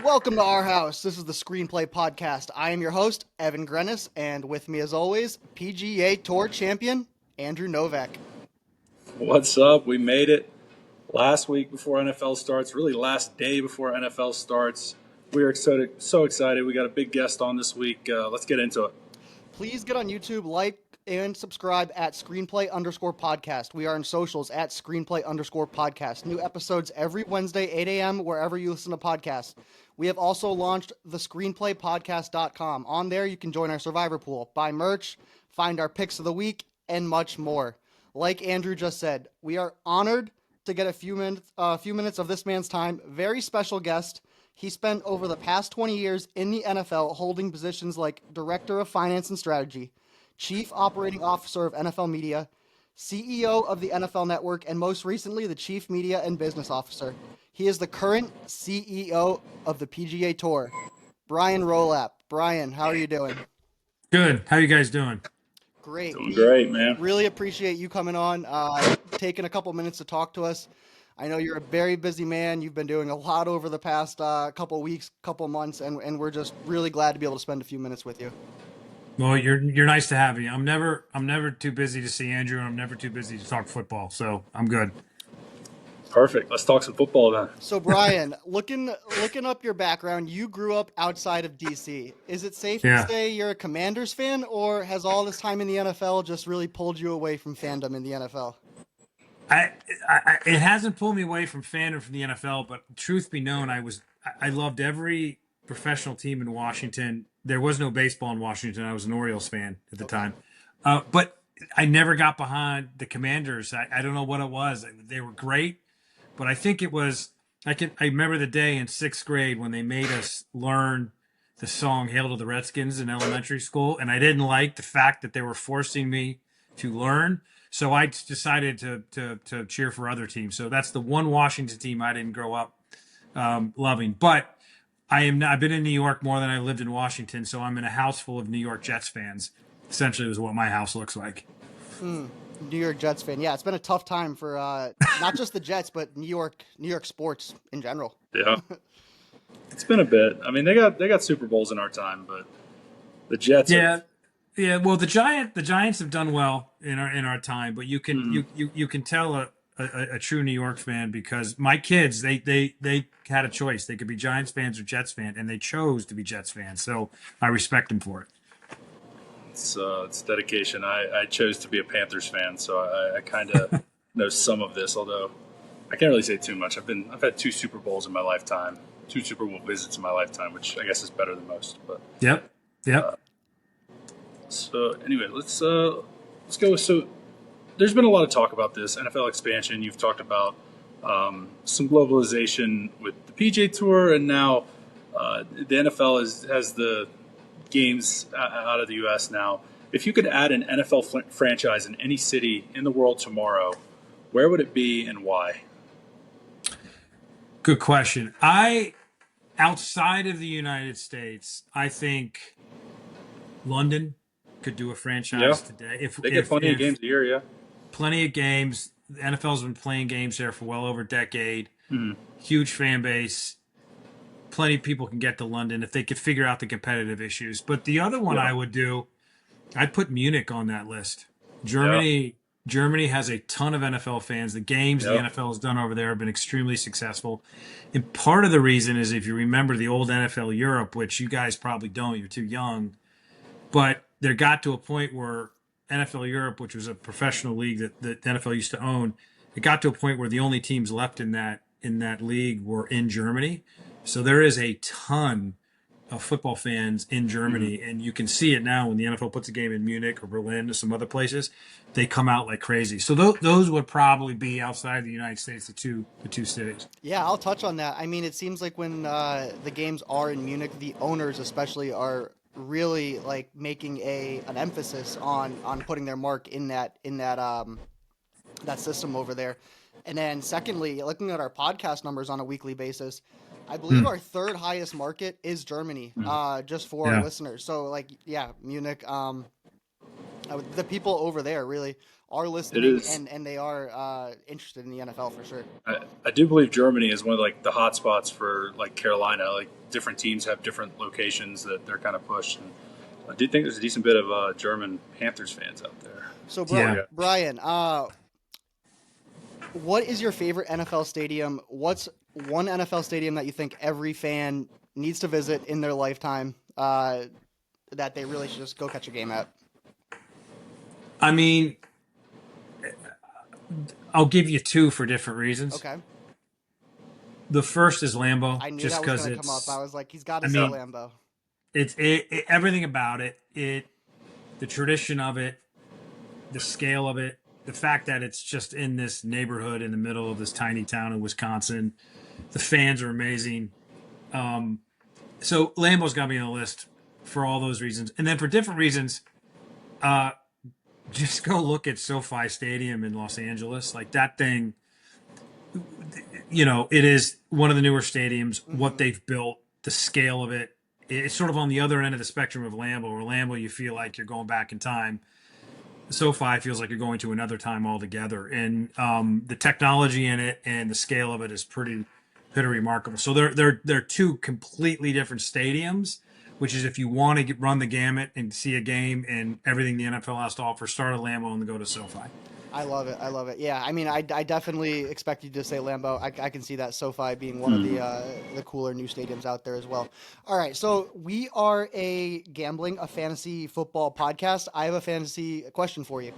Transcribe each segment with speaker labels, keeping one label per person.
Speaker 1: Welcome to our house. This is the Screenplay Podcast. I am your host, Evan Grenis, and with me as always, PGA Tour champion, Andrew Novak.
Speaker 2: What's up? We made it last week before NFL starts, really last day before NFL starts. We are so excited. We got a big guest on this week. Let's get into it.
Speaker 1: Please get on YouTube, like, and subscribe at Screenplay_podcast. We are on socials at Screenplay_podcast. New episodes every Wednesday, 8 a.m., wherever you listen to podcasts. We have also launched the screenplaypodcast.com. On there, you can join our survivor pool, buy merch, find our picks of the week, and much more. Like Andrew just said, we are honored to get a few minutes of this man's time. Very special guest. He spent over the past 20 years in the NFL holding positions like Director of Finance and Strategy, Chief Operating Officer of NFL Media, CEO of the NFL Network, and most recently, the Chief Media and Business Officer. He is the current CEO of the PGA Tour, Brian Rolapp. Brian, how are you doing?
Speaker 3: Good. How you guys doing?
Speaker 1: Great.
Speaker 2: Doing great, man.
Speaker 1: Really appreciate you coming on, taking a couple minutes to talk to us. I know you're a very busy man. You've been doing a lot over the past couple weeks, couple months, and we're just really glad to be able to spend a few minutes with you.
Speaker 3: Well, you're nice to have you. I'm never too busy to see Andrew, and I'm never too busy to talk football, so I'm good.
Speaker 2: Perfect. Let's talk some football then.
Speaker 1: So, Brian, looking up your background, you grew up outside of DC. Is it safe to say you're a Commanders fan, or has all this time in the NFL just really pulled you away from fandom in the NFL?
Speaker 3: It hasn't pulled me away from fandom from the NFL, but truth be known, I loved every professional team in Washington. There was no baseball in Washington. I was an Orioles fan at the time, but I never got behind the Commanders. I don't know what it was. They were great, but I think it was. I remember the day in 6th grade when they made us learn the song "Hail to the Redskins" in elementary school, and I didn't like the fact that they were forcing me to learn. So I decided to cheer for other teams. So that's the one Washington team I didn't grow up loving. But I've been in New York more than I lived in Washington, so I'm in a house full of New York Jets fans. Essentially, is what my house looks like.
Speaker 1: New York Jets fan. Yeah, it's been a tough time for not just the Jets, but New York sports in general.
Speaker 2: Yeah, it's been a bit. I mean, they got Super Bowls in our time, but the Jets.
Speaker 3: Yeah, well, the Giants have done well in our time, but you can you can tell a true New York fan because my kids they had a choice. They could be Giants fans or Jets fans, and they chose to be Jets fans. So I respect them for it.
Speaker 2: It's dedication. I chose to be a Panthers fan, so I kind of know some of this, although I can't really say too much. I've had 2 Super Bowls in my lifetime, 2 Super Bowl visits in my lifetime, which I guess is better than most. But
Speaker 3: Yep.
Speaker 2: So anyway, let's go. So there's been a lot of talk about this NFL expansion. You've talked about some globalization with the PGA Tour, and now the NFL has the games out of the U.S. now. If you could add an NFL franchise in any city in the world tomorrow, where would it be and why?
Speaker 3: Good question. Outside of the United States, I think London could do a franchise today. If
Speaker 2: they get plenty of games a year, yeah.
Speaker 3: Plenty of games. The NFL's been playing games there for well over a decade. Huge fan base. Plenty of people can get to London if they could figure out the competitive issues. But the other one I would do, I'd put Munich on that list. Germany has a ton of NFL fans. The games the NFL has done over there have been extremely successful. And part of the reason is if you remember the old NFL Europe, which you guys probably don't, you're too young. But there got to a point where NFL Europe, which was a professional league that the NFL used to own, it got to a point where the only teams left in that league were in Germany. So there is a ton of football fans in Germany, and you can see it now when the NFL puts a game in Munich or Berlin or some other places, they come out like crazy. So those would probably be outside the United States, the two cities.
Speaker 1: Yeah, I'll touch on that. I mean, it seems like when the games are in Munich, the owners especially are really like making an emphasis on putting their mark in that system over there. And then secondly, looking at our podcast numbers on a weekly basis, I believe our third highest market is Germany, just for our listeners. So like, yeah, Munich, the people over there really are listening and they are interested in the NFL for sure.
Speaker 2: I do believe Germany is one of like the hot spots for like Carolina. Like different teams have different locations that they're kind of pushed. And I do think there's a decent bit of German Panthers fans out there.
Speaker 1: So, Brian, what is your favorite NFL stadium? What's one NFL stadium that you think every fan needs to visit in their lifetime that they really should just go catch a game at?
Speaker 3: I mean, I'll give you two for different reasons.
Speaker 1: Okay.
Speaker 3: The first is Lambeau.
Speaker 1: I knew
Speaker 3: just
Speaker 1: that was going to come up. I was like, he's got to say Lambeau.
Speaker 3: It's everything about it. The tradition of it, the scale of it, the fact that it's just in this neighborhood in the middle of this tiny town in Wisconsin. The fans are amazing. So Lambeau's got to be on the list for all those reasons. And then for different reasons, just go look at SoFi Stadium in Los Angeles. Like that thing, it is one of the newer stadiums. Mm-hmm. What they've built, the scale of it, it's sort of on the other end of the spectrum of Lambeau. Where Lambeau, you feel like you're going back in time. SoFi feels like you're going to another time altogether. And the technology in it and the scale of it is pretty remarkable. So they're two completely different stadiums, which is if you want to run the gamut and see a game and everything the NFL has to offer, start at Lambeau and go to SoFi.
Speaker 1: I love it. Yeah, I mean, I definitely expect you to say Lambeau. I can see that SoFi being one of the cooler new stadiums out there as well. All right, so we are a fantasy football podcast. I have a fantasy question for you.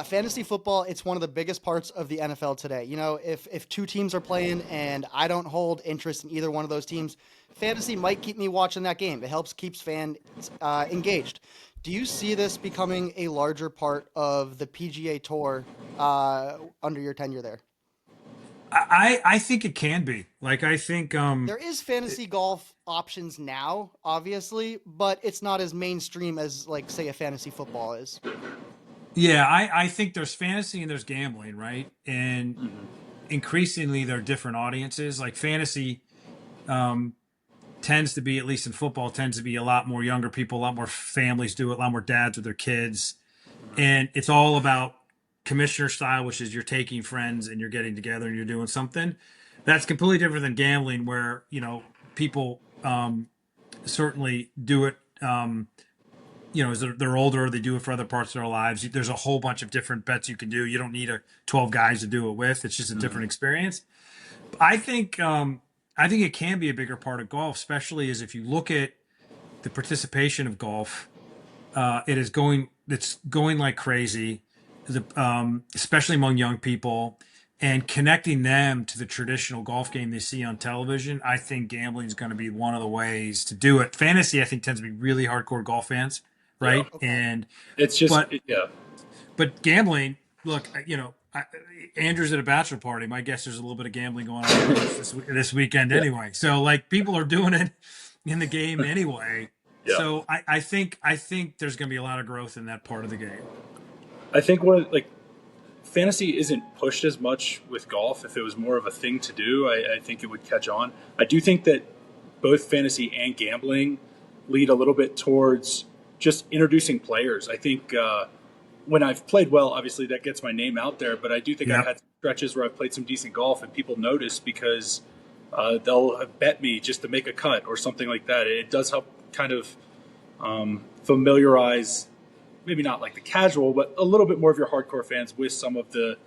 Speaker 1: Fantasy football, it's one of the biggest parts of the NFL today. If two teams are playing and I don't hold interest in either one of those teams, fantasy might keep me watching that game. It keeps fans engaged. Do you see this becoming a larger part of the PGA Tour under your tenure there?
Speaker 3: I think it can be. Like, I think
Speaker 1: there is fantasy golf options now, obviously, but it's not as mainstream as, like, say, a fantasy football is.
Speaker 3: Yeah, I think there's fantasy and there's gambling, right? And increasingly there are different audiences. Like fantasy tends to be, at least in football, tends to be a lot more younger people, a lot more families do it, a lot more dads with their kids. And it's all about commissioner style, which is you're taking friends and you're getting together and you're doing something. That's completely different than gambling where, people certainly do it as they're older, they do it for other parts of their lives. There's a whole bunch of different bets you can do. You don't need 12 guys to do it with. It's just a different experience. I think it can be a bigger part of golf, especially as if you look at the participation of golf, it's going like crazy, especially among young people, and connecting them to the traditional golf game they see on television. I think gambling is going to be one of the ways to do it. Fantasy, I think, tends to be really hardcore golf fans. Right. Yeah, okay. And
Speaker 2: it's just,
Speaker 3: but gambling, look, Andrew's at a bachelor party. My guess there's a little bit of gambling going on this weekend anyway. So like people are doing it in the game anyway. Yeah. So I think there's going to be a lot of growth in that part of the game.
Speaker 2: I think fantasy isn't pushed as much with golf. If it was more of a thing to do, I think it would catch on. I do think that both fantasy and gambling lead a little bit towards just introducing players. I think when I've played well, obviously that gets my name out there, but I do think I've had stretches where I've played some decent golf and people notice because they'll bet me just to make a cut or something like that. It does help kind of familiarize, maybe not like the casual, but a little bit more of your hardcore fans with some of the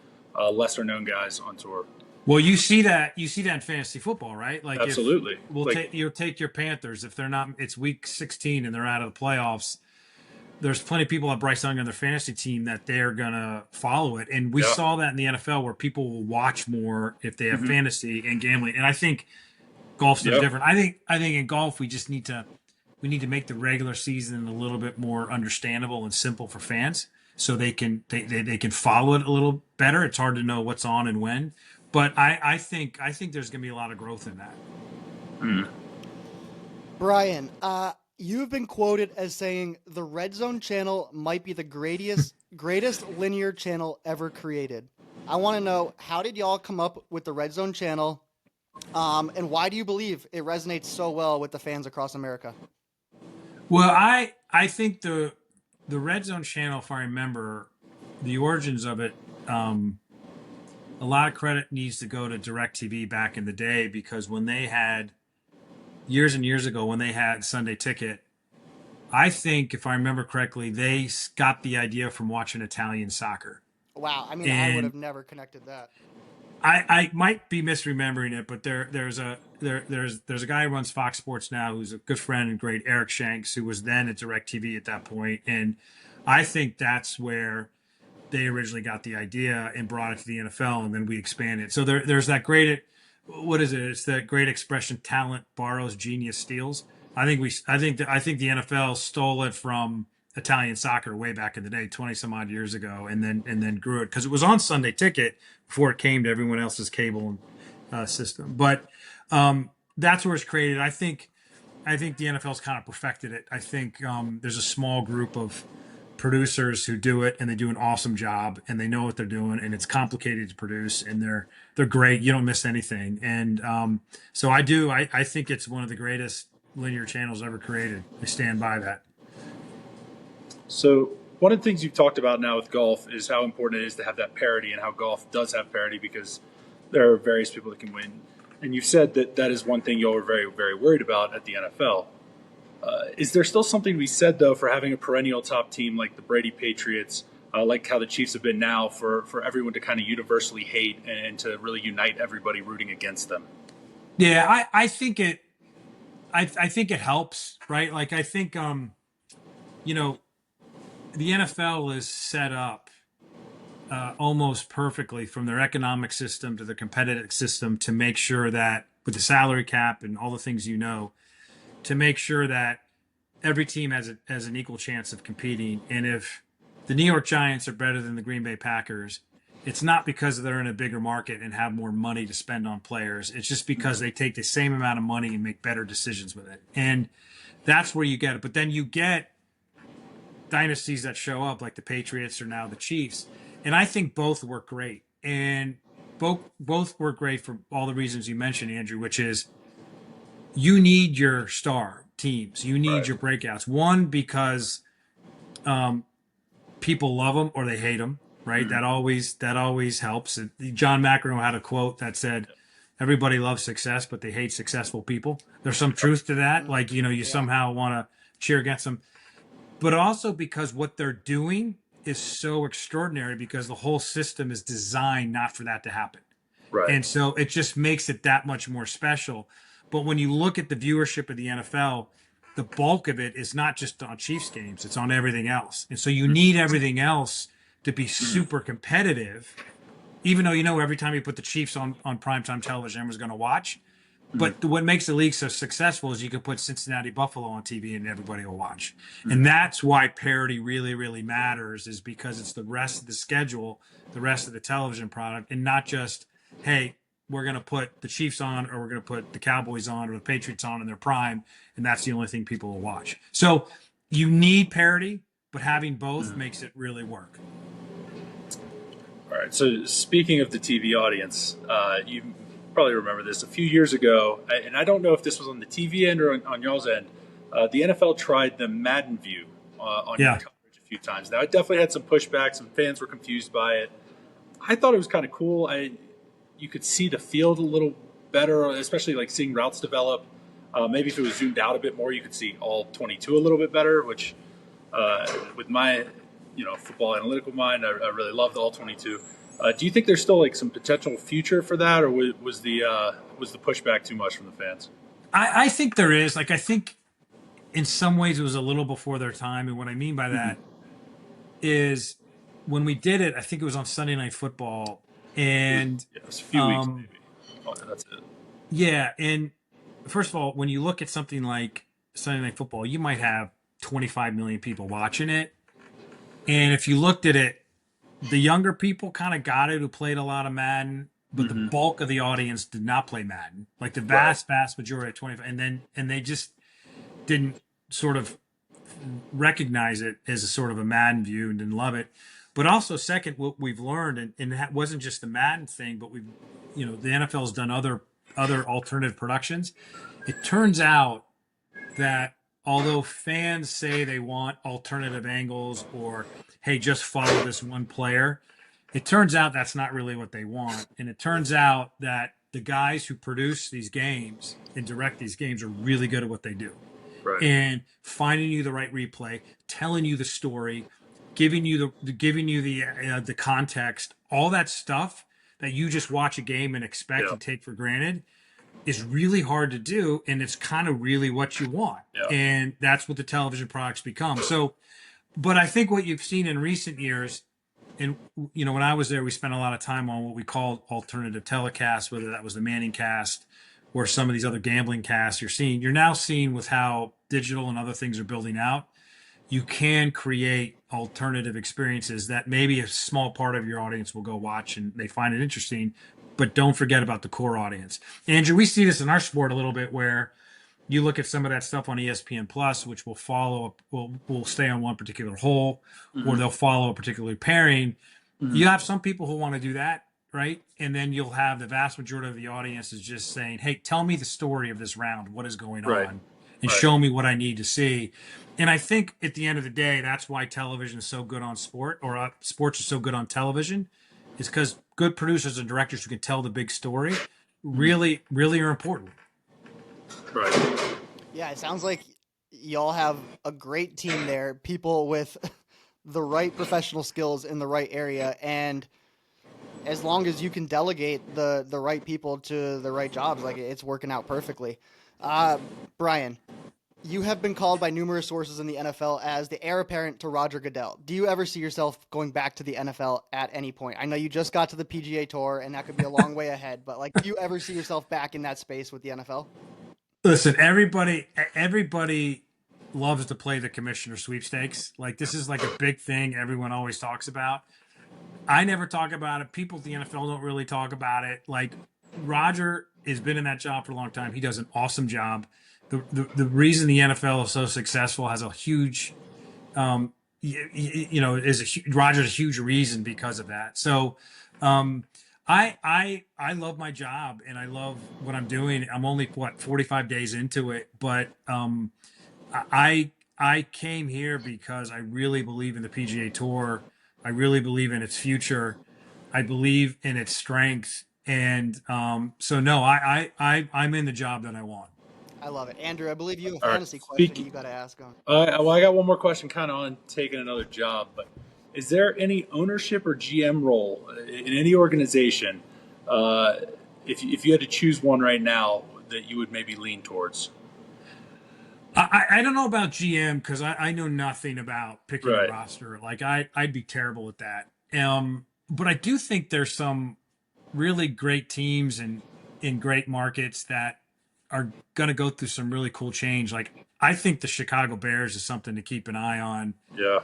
Speaker 2: lesser known guys on tour.
Speaker 3: Well, you see that in fantasy football, right? Like,
Speaker 2: absolutely.
Speaker 3: You'll take your Panthers if they're not. It's week 16 and they're out of the playoffs. There's plenty of people at Bryce Young on their fantasy team that they're gonna follow it, and we saw that in the NFL where people will watch more if they have fantasy and gambling. And I think golf's different. I think in golf we just need to make the regular season a little bit more understandable and simple for fans, so they can follow it a little better. It's hard to know what's on and when. But I think there's going to be a lot of growth in that.
Speaker 1: Brian, you've been quoted as saying the Red Zone channel might be the greatest linear channel ever created. I want to know, how did y'all come up with the Red Zone channel, and why do you believe it resonates so well with the fans across America?
Speaker 3: Well, I think the Red Zone channel, if I remember, the origins of it, a lot of credit needs to go to DirecTV back in the day, because when they had, years and years ago, when they had Sunday Ticket, I think, if I remember correctly, they got the idea from watching Italian soccer.
Speaker 1: Wow. I mean, I would
Speaker 3: And
Speaker 1: have never connected that.
Speaker 3: I might be misremembering it, but there's a guy who runs Fox Sports now who's a good friend and great, Eric Shanks, who was then at DirecTV at that point, and I think that's where they originally got the idea and brought it to the NFL, and then we expanded. So there's that great, what is it? It's that great expression: talent borrows, genius steals. I think the NFL stole it from Italian soccer way back in the day, 20 some odd years ago, and then grew it because it was on Sunday Ticket before it came to everyone else's cable system. But that's where it's created. I think the NFL's kind of perfected it. I think there's a small group of producers who do it, and they do an awesome job, and they know what they're doing, and it's complicated to produce, and they're great. You don't miss anything. And so I think it's one of the greatest linear channels ever created. I stand by that.
Speaker 2: So one of the things you've talked about now with golf is how important it is to have that parity, and how golf does have parity because there are various people that can win. And you've said that that is one thing you're very, very worried about at the NFL. Is there still something to be said, though, for having a perennial top team like the Brady Patriots, like how the Chiefs have been now, for everyone to kind of universally hate and to really unite everybody rooting against them?
Speaker 3: Yeah, I think it. I think it helps, right? Like, I think you know, the NFL is set up almost perfectly, from their economic system to their competitive system, to make sure that, with the salary cap and all the things, to make sure that every team has an equal chance of competing. And if the New York Giants are better than the Green Bay Packers, it's not because they're in a bigger market and have more money to spend on players. It's just because they take the same amount of money and make better decisions with it. And that's where you get it. But then you get dynasties that show up, like the Patriots or now the Chiefs. And I think both work great. And both work great for all the reasons you mentioned, Andrew, which is, you need your star teams. You need your breakouts. One, because people love them or they hate them, right? Mm-hmm. That always helps. John McEnroe had a quote that said, "Everybody loves success, but they hate successful people." There's some truth to that. Like, you somehow want to cheer against them. But also because what they're doing is so extraordinary, because the whole system is designed not for that to happen.
Speaker 2: Right.
Speaker 3: And so it just makes it that much more special. But when you look at the viewership of the NFL, the bulk of it is not just on Chiefs games, it's on everything else. And so you need everything else to be super competitive, even though every time you put the Chiefs on primetime television, everyone's going to watch. But what makes the league so successful is you can put Cincinnati Buffalo on TV and everybody will watch. And that's why parity really, really matters, is because it's the rest of the schedule, the rest of the television product, and not just, hey, we're going to put the Chiefs on, or we're going to put the Cowboys on, or the Patriots on in their prime, and that's the only thing people will watch. So you need parity, but having both makes it really work.
Speaker 2: All right. So speaking of the TV audience, you probably remember this a few years ago, and I don't know if this was on the TV end or on y'all's end. The NFL tried the Madden View on your coverage a few times. Now, it definitely had some pushback. Some fans were confused by it. I thought it was kind of cool. You could see the field a little better, especially like seeing routes develop. Maybe if it was zoomed out a bit more, you could see all 22 a little bit better, which with my football analytical mind, I really loved all 22. Do you think there's still like some potential future for that, or was the pushback too much from the fans?
Speaker 3: I think there is. Like, I think in some ways it was a little before their time. And what I mean by that is, when we did it, I think it was on Sunday Night Football. And
Speaker 2: it was a few weeks, maybe. Oh, that's it.
Speaker 3: Yeah, and first of all, when you look at something like Sunday Night Football, you might have 25 million people watching it. And if you looked at it, the younger people kind of got it, who played a lot of Madden, but the bulk of the audience did not play Madden. Like the vast majority of 25, and they just didn't sort of recognize it as a sort of a Madden view and didn't love it. But also, second, what we've learned, and it wasn't just the Madden thing, but the NFL's done other alternative productions. It turns out that although fans say they want alternative angles or, hey, just follow this one player, it turns out that's not really what they want. And it turns out that the guys who produce these games and direct these games are really good at what they do.
Speaker 2: Right.
Speaker 3: And finding you the right replay, telling you the story, giving you the context, all that stuff that you just watch a game and expect and take for granted is really hard to do, and it's kind of really what you want.
Speaker 2: Yeah.
Speaker 3: And that's what the television products become. So, but I think what you've seen in recent years, and when I was there, we spent a lot of time on what we called alternative telecasts, whether that was the Manning cast or some of these other gambling casts. You're now seeing with how digital and other things are building out, you can create alternative experiences that maybe a small part of your audience will go watch and they find it interesting, but don't forget about the core audience. Andrew, we see this in our sport a little bit where you look at some of that stuff on ESPN Plus, which will stay on one particular hole, or they'll follow a particular pairing. You have some people who want to do that, right? And then you'll have the vast majority of the audience is just saying, hey, tell me the story of this round. What is going on? And show me what I need to see. And I think at the end of the day, that's why television is so good on sport, or sports are so good on television, is because good producers and directors who can tell the big story really, really are important.
Speaker 2: Right.
Speaker 1: Yeah, it sounds like y'all have a great team there, people with the right professional skills in the right area, and as long as you can delegate the right people to the right jobs, like it's working out perfectly. Brian, you have been called by numerous sources in the NFL as the heir apparent to Roger Goodell. Do you ever see yourself going back to the NFL at any point? I know you just got to the PGA Tour, and that could be a long way ahead, but do you ever see yourself back in that space with the NFL?
Speaker 3: Listen, everybody loves to play the commissioner sweepstakes. This is like a big thing everyone always talks about. I never talk about it. People at the NFL don't really talk about it. Roger has been in that job for a long time. He does an awesome job. The reason the NFL is so successful has a huge, Roger's a huge reason because of that. So, I love my job and I love what I'm doing. I'm only 45 days into it, but I came here because I really believe in the PGA Tour. I really believe in its future. I believe in its strength, and so no, I'm in the job that I want.
Speaker 1: I love it. Andrew, I believe you have a
Speaker 2: All right.
Speaker 1: fantasy question you got to ask on.
Speaker 2: Well, I got one more question kind of on taking another job, but is there any ownership or GM role in any organization, if you had to choose one right now, that you would maybe lean towards?
Speaker 3: I don't know about GM because I know nothing about picking a roster. I'd be terrible at that. But I do think there's some really great teams and in great markets that are going to go through some really cool change. I think the Chicago Bears is something to keep an eye on.
Speaker 2: Yeah.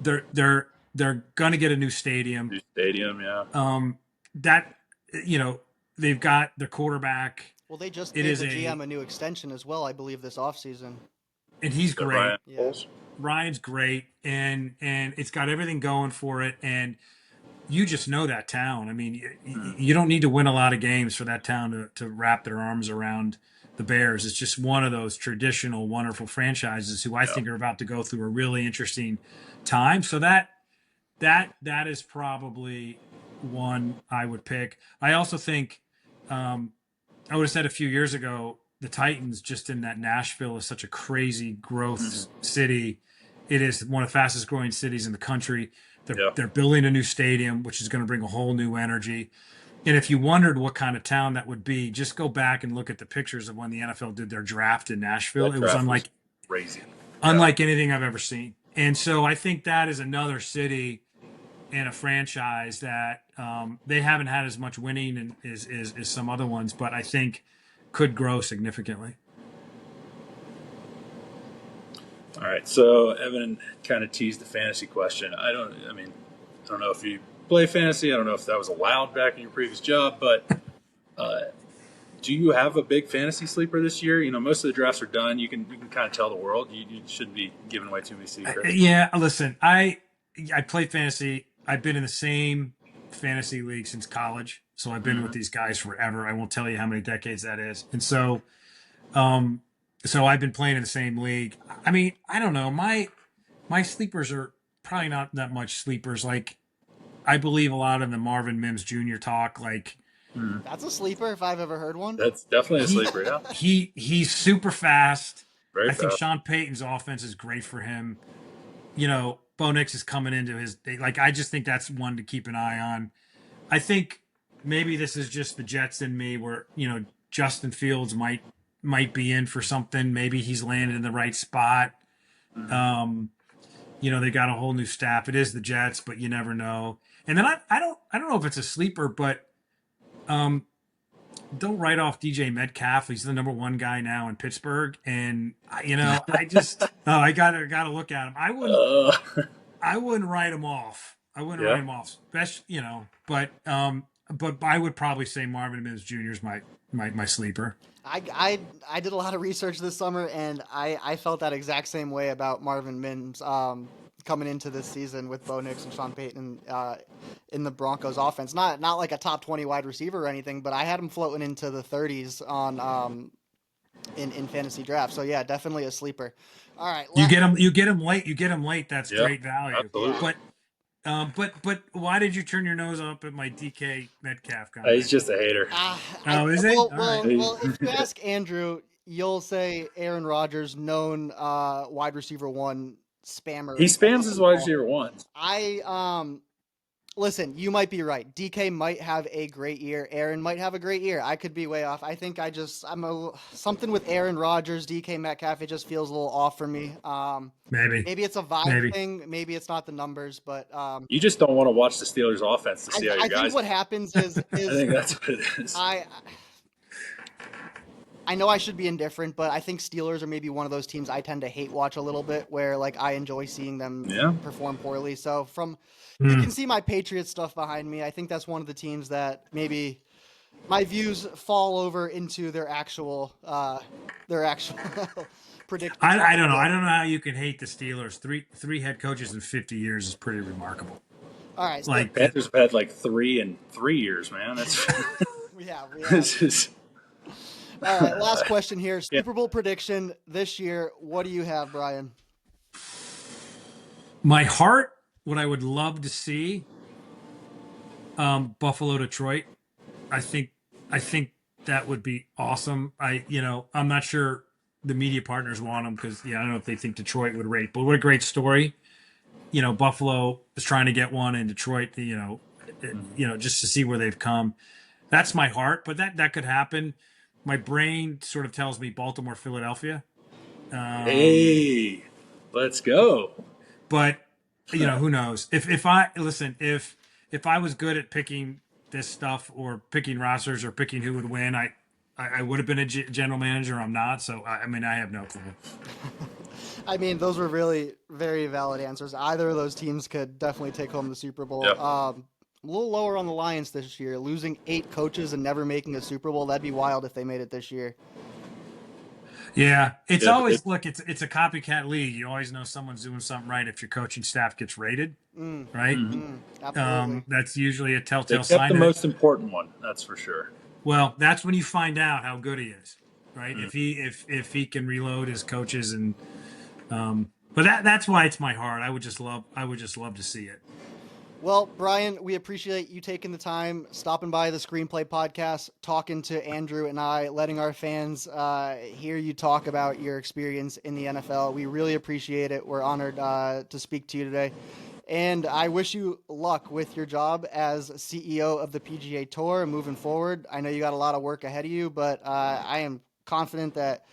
Speaker 3: They're going to get a new stadium.
Speaker 2: New stadium, yeah.
Speaker 3: They've got their quarterback.
Speaker 1: Well, they just gave the GM a new extension as well, I believe, this offseason.
Speaker 3: And he's great.
Speaker 2: Ryan's
Speaker 3: great, and it's got everything going for it. And you just know that town. I mean, you don't need to win a lot of games for that town to wrap their arms around the Bears. It's just one of those traditional, wonderful franchises who I think are about to go through a really interesting time. So that is probably one I would pick. I also think I would have said a few years ago, the Titans, just in that Nashville is such a crazy growth city. It is one of the fastest growing cities in the country. They're building a new stadium, which is going to bring a whole new energy. And if you wondered what kind of town that would be, just go back and look at the pictures of when the NFL did their draft in Nashville. It was unlike anything I've ever seen. And so I think that is another city and a franchise that they haven't had as much winning as some other ones, but I think could grow significantly.
Speaker 2: All right, so Evan kind of teased the fantasy question. I don't know if you play fantasy. I don't know if that was allowed back in your previous job, but do you have a big fantasy sleeper this year? Most of the drafts are done. You can kind of tell the world. You shouldn't be giving away too many secrets.
Speaker 3: Yeah, listen, I play fantasy. I've been in the same fantasy league since college, so I've been with these guys forever. I won't tell you how many decades that is, and so So I've been playing in the same league. I mean, I don't know. My sleepers are probably not that much sleepers. Like I believe a lot in the Marvin Mims Jr. talk. Like
Speaker 1: That's a sleeper if I've ever heard one.
Speaker 2: That's definitely a
Speaker 3: he
Speaker 2: sleeper. Yeah,
Speaker 3: he's super fast.
Speaker 2: very
Speaker 3: I think
Speaker 2: fast.
Speaker 3: Sean Payton's offense is great for him. Bo Nix is coming into his like. I just think that's one to keep an eye on. I think maybe this is just the Jets in me, where Justin Fields might be in for something. Maybe he's landed in the right spot. Um, they got a whole new staff. It is the Jets, but you never know. And then I don't know if it's a sleeper, but um, don't write off DJ Metcalf. He's the number one guy now in Pittsburgh, and I just I gotta look at him.
Speaker 2: Uh,
Speaker 3: I wouldn't write him off. I wouldn't
Speaker 2: yeah.
Speaker 3: write him off. Best, but I would probably say Marvin Mims Jr. is my sleeper.
Speaker 1: I did a lot of research this summer, and I felt that exact same way about Marvin Mims coming into this season with Bo Nix and Sean Payton in the Broncos offense. Not like a top 20 wide receiver or anything, but I had him floating into the 30s on in fantasy draft. So yeah, definitely a sleeper. All right,
Speaker 3: You get him late. That's
Speaker 2: Yeah,
Speaker 3: great value.
Speaker 2: absolutely.
Speaker 3: But why did you turn your nose up at my DK Metcalf guy?
Speaker 2: He's just a hater.
Speaker 3: Is he?
Speaker 1: Well,
Speaker 3: All right.
Speaker 1: well, if you ask Andrew, you'll say Aaron Rodgers, known wide receiver one spammer.
Speaker 2: He spams his wide receiver ones.
Speaker 1: Listen, you might be right. DK might have a great year. Aaron might have a great year. I could be way off. I think something with Aaron Rodgers, DK Metcalf. It just feels a little off for me. Maybe it's a vibe thing. Maybe it's not the numbers, but
Speaker 2: You just don't want to watch the Steelers' offense to see how your
Speaker 1: I
Speaker 2: guys.
Speaker 1: think what happens is
Speaker 2: I think that's what it is.
Speaker 1: I know I should be indifferent, but I think Steelers are maybe one of those teams I tend to hate watch a little bit, where like I enjoy seeing them perform poorly. So you can see my Patriots stuff behind me. I think that's one of the teams that maybe my views fall over into their actual predictions.
Speaker 3: I don't know. I don't know how you can hate the Steelers. Three head coaches in 50 years is pretty remarkable.
Speaker 1: All right, so
Speaker 2: Like Panthers have had like 3 in 3 years, man. That's
Speaker 1: yeah.
Speaker 2: this is.
Speaker 1: All right, last question here. Super Bowl prediction this year. What do you have, Brian?
Speaker 3: My heart, what I would love to see, Buffalo, Detroit. I think that would be awesome. I'm not sure the media partners want them because I don't know if they think Detroit would rate. But what a great story. Buffalo is trying to get one, in Detroit. Just to see where they've come. That's my heart, but that could happen. My brain sort of tells me Baltimore, Philadelphia.
Speaker 2: Hey, let's go.
Speaker 3: But who knows? If I was good at picking this stuff or picking rosters or picking who would win, I would have been a general manager. I'm not, so I have no clue.
Speaker 1: I mean, those were really very valid answers. Either of those teams could definitely take home the Super Bowl.
Speaker 2: Yep.
Speaker 1: A little lower on the Lions this year, losing 8 coaches and never making a Super Bowl. That'd be wild if they made it this year.
Speaker 3: Yeah, it's always it's a copycat league. You always know someone's doing something right if your coaching staff gets rated, right?
Speaker 1: Absolutely.
Speaker 3: That's usually a telltale
Speaker 2: Except
Speaker 3: sign.
Speaker 2: the most important one, that's for sure.
Speaker 3: Well, that's when you find out how good he is, right? If he can reload his coaches and, but that's why it's my heart. I would just love to see it.
Speaker 1: Well, Brian, we appreciate you taking the time, stopping by the Screenplay Podcast, talking to Andrew and I, letting our fans hear you talk about your experience in the NFL. We really appreciate it. We're honored to speak to you today. And I wish you luck with your job as CEO of the PGA Tour moving forward. I know you got a lot of work ahead of you, but I am confident that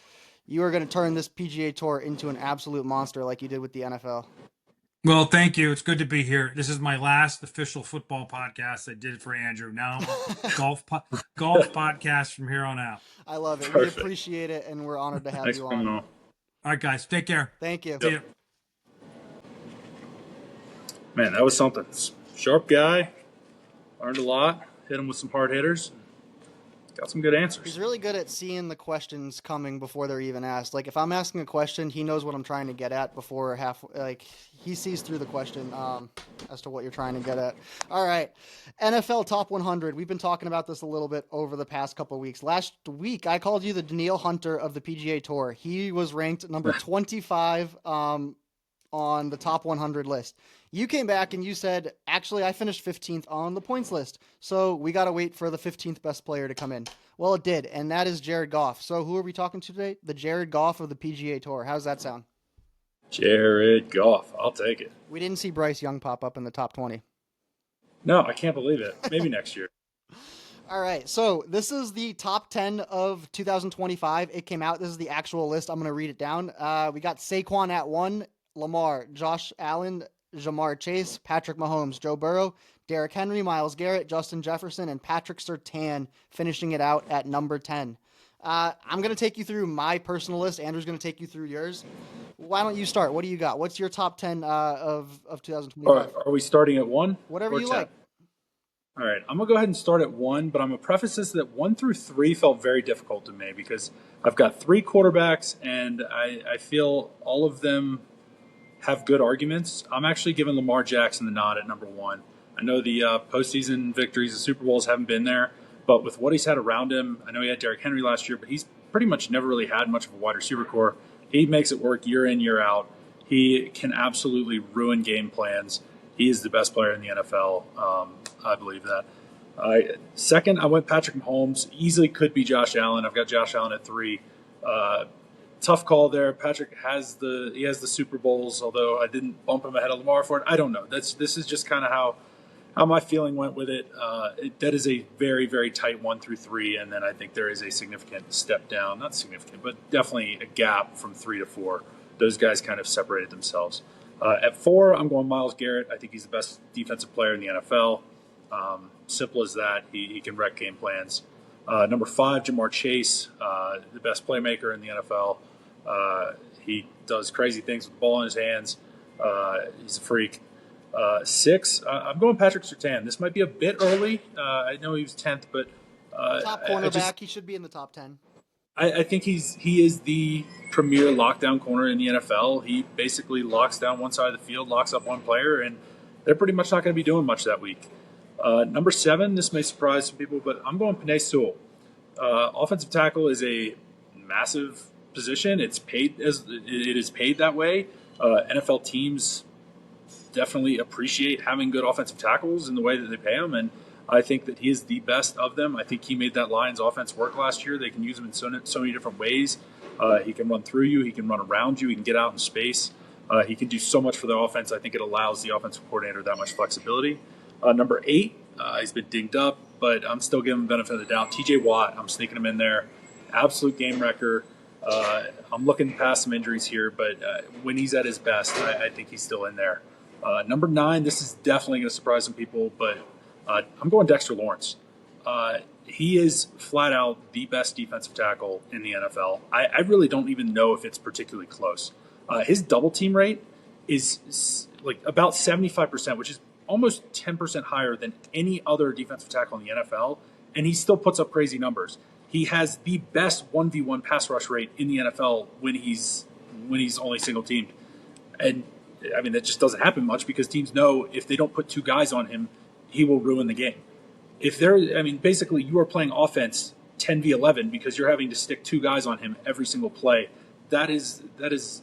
Speaker 1: you are going to turn this PGA Tour into an absolute monster like you did with the NFL.
Speaker 3: Well, thank you. It's good to be here. This is my last official football podcast. I did it for Andrew. Now golf podcast from here on out.
Speaker 1: I love it.
Speaker 2: Perfect.
Speaker 1: We appreciate it, and we're honored to have
Speaker 2: Thanks
Speaker 1: you
Speaker 2: for
Speaker 1: on.
Speaker 2: coming on.
Speaker 3: All right, guys. Take care.
Speaker 1: Thank you.
Speaker 3: See ya.
Speaker 2: Man, that was something. Sharp guy. Learned a lot. Hit him with some hard hitters. got some good answers.
Speaker 1: He's really good at seeing the questions coming before they're even asked. Like if I'm asking a question, he knows what I'm trying to get at before he sees through the question as to what you're trying to get at. All right. NFL Top 100. We've been talking about this a little bit over the past couple of weeks. Last week, I called you the Daniil Hunter of the PGA Tour. He was ranked number 25 on the top 100 list. You came back and you said, actually, I finished 15th on the points list. So we got to wait for the 15th best player to come in. Well, it did, and that is Jared Goff. So who are we talking to today? The Jared Goff of the PGA Tour. How's that sound?
Speaker 2: Jared Goff. I'll take it.
Speaker 1: We didn't see Bryce Young pop up in the top 20.
Speaker 2: No, I can't believe it. Maybe next year.
Speaker 1: All right, so this is the top 10 of 2025. It came out. This is the actual list. I'm going to read it down. We got Saquon at 1, Lamar, Josh Allen, Jamar Chase, Patrick Mahomes, Joe Burrow, Derrick Henry, Myles Garrett, Justin Jefferson, and Patrick Surtain finishing it out at number 10. I'm going to take you through my personal list. Andrew's going to take you through yours. Why don't you start? What do you got? What's your top 10 of 2025?
Speaker 2: Are we starting at 1?
Speaker 1: Whatever you
Speaker 2: 10?
Speaker 1: like.
Speaker 2: All right, I'm going to go ahead and start at 1, but I'm going to preface this that 1 through 3 felt very difficult to me because I've got 3 quarterbacks, and I feel all of them have good arguments. I'm actually giving Lamar Jackson the nod at number 1. I know the postseason victories, the Super Bowls haven't been there, but with what he's had around him, I know he had Derrick Henry last year, but he's pretty much never really had much of a wide receiver core. He makes it work year in, year out. He can absolutely ruin game plans. He is the best player in the NFL. I believe that. Second, I went Patrick Mahomes. Easily could be Josh Allen. I've got Josh Allen at 3. Tough call there. Patrick has the Super Bowls, although I didn't bump him ahead of Lamar for it. I don't know. This is just kind of how my feeling went with it. That is a very, very tight 1 through 3, and then I think there is a significant step down. Not significant, but definitely a gap from 3 to 4. Those guys kind of separated themselves. At 4, I'm going Myles Garrett. I think he's the best defensive player in the NFL. Simple as that. He can wreck game plans. Number 5, Jamar Chase, the best playmaker in the NFL. He does crazy things with the ball in his hands. He's a freak. 6, I'm going Patrick Surtain. This might be a bit early. I know he was 10th, but
Speaker 1: top cornerback, he should be in the top 10.
Speaker 2: I think he is the premier lockdown corner in the NFL. He basically locks down one side of the field, locks up one player, and they're pretty much not going to be doing much that week. Number 7, this may surprise some people, but I'm going Penei Sewell. Offensive tackle is a massive position. It is paid that way. NFL teams definitely appreciate having good offensive tackles in the way that they pay them, and I think that he is the best of them. I think he made that Lions offense work last year. They can use him in so many different ways. He can run through you. He can run around you. He can get out in space. He can do so much for the offense. I think it allows the offensive coordinator that much flexibility. Number 8, he's been dinged up, but I'm still giving him the benefit of the doubt. TJ Watt, I'm sneaking him in there. Absolute game wrecker. I'm looking past some injuries here, but when he's at his best, I think he's still in there. Number 9, this is definitely going to surprise some people, but I'm going Dexter Lawrence. He is flat out the best defensive tackle in the NFL. I really don't even know if it's particularly close. His double team rate is like about 75%, which is almost 10% higher than any other defensive tackle in the NFL, and he still puts up crazy numbers. He has the best 1v1 pass rush rate in the NFL when he's only single teamed. And I mean, that just doesn't happen much because teams know if they don't put 2 guys on him, he will ruin the game. Basically you are playing offense 10v11 because you're having to stick 2 guys on him every single play. That is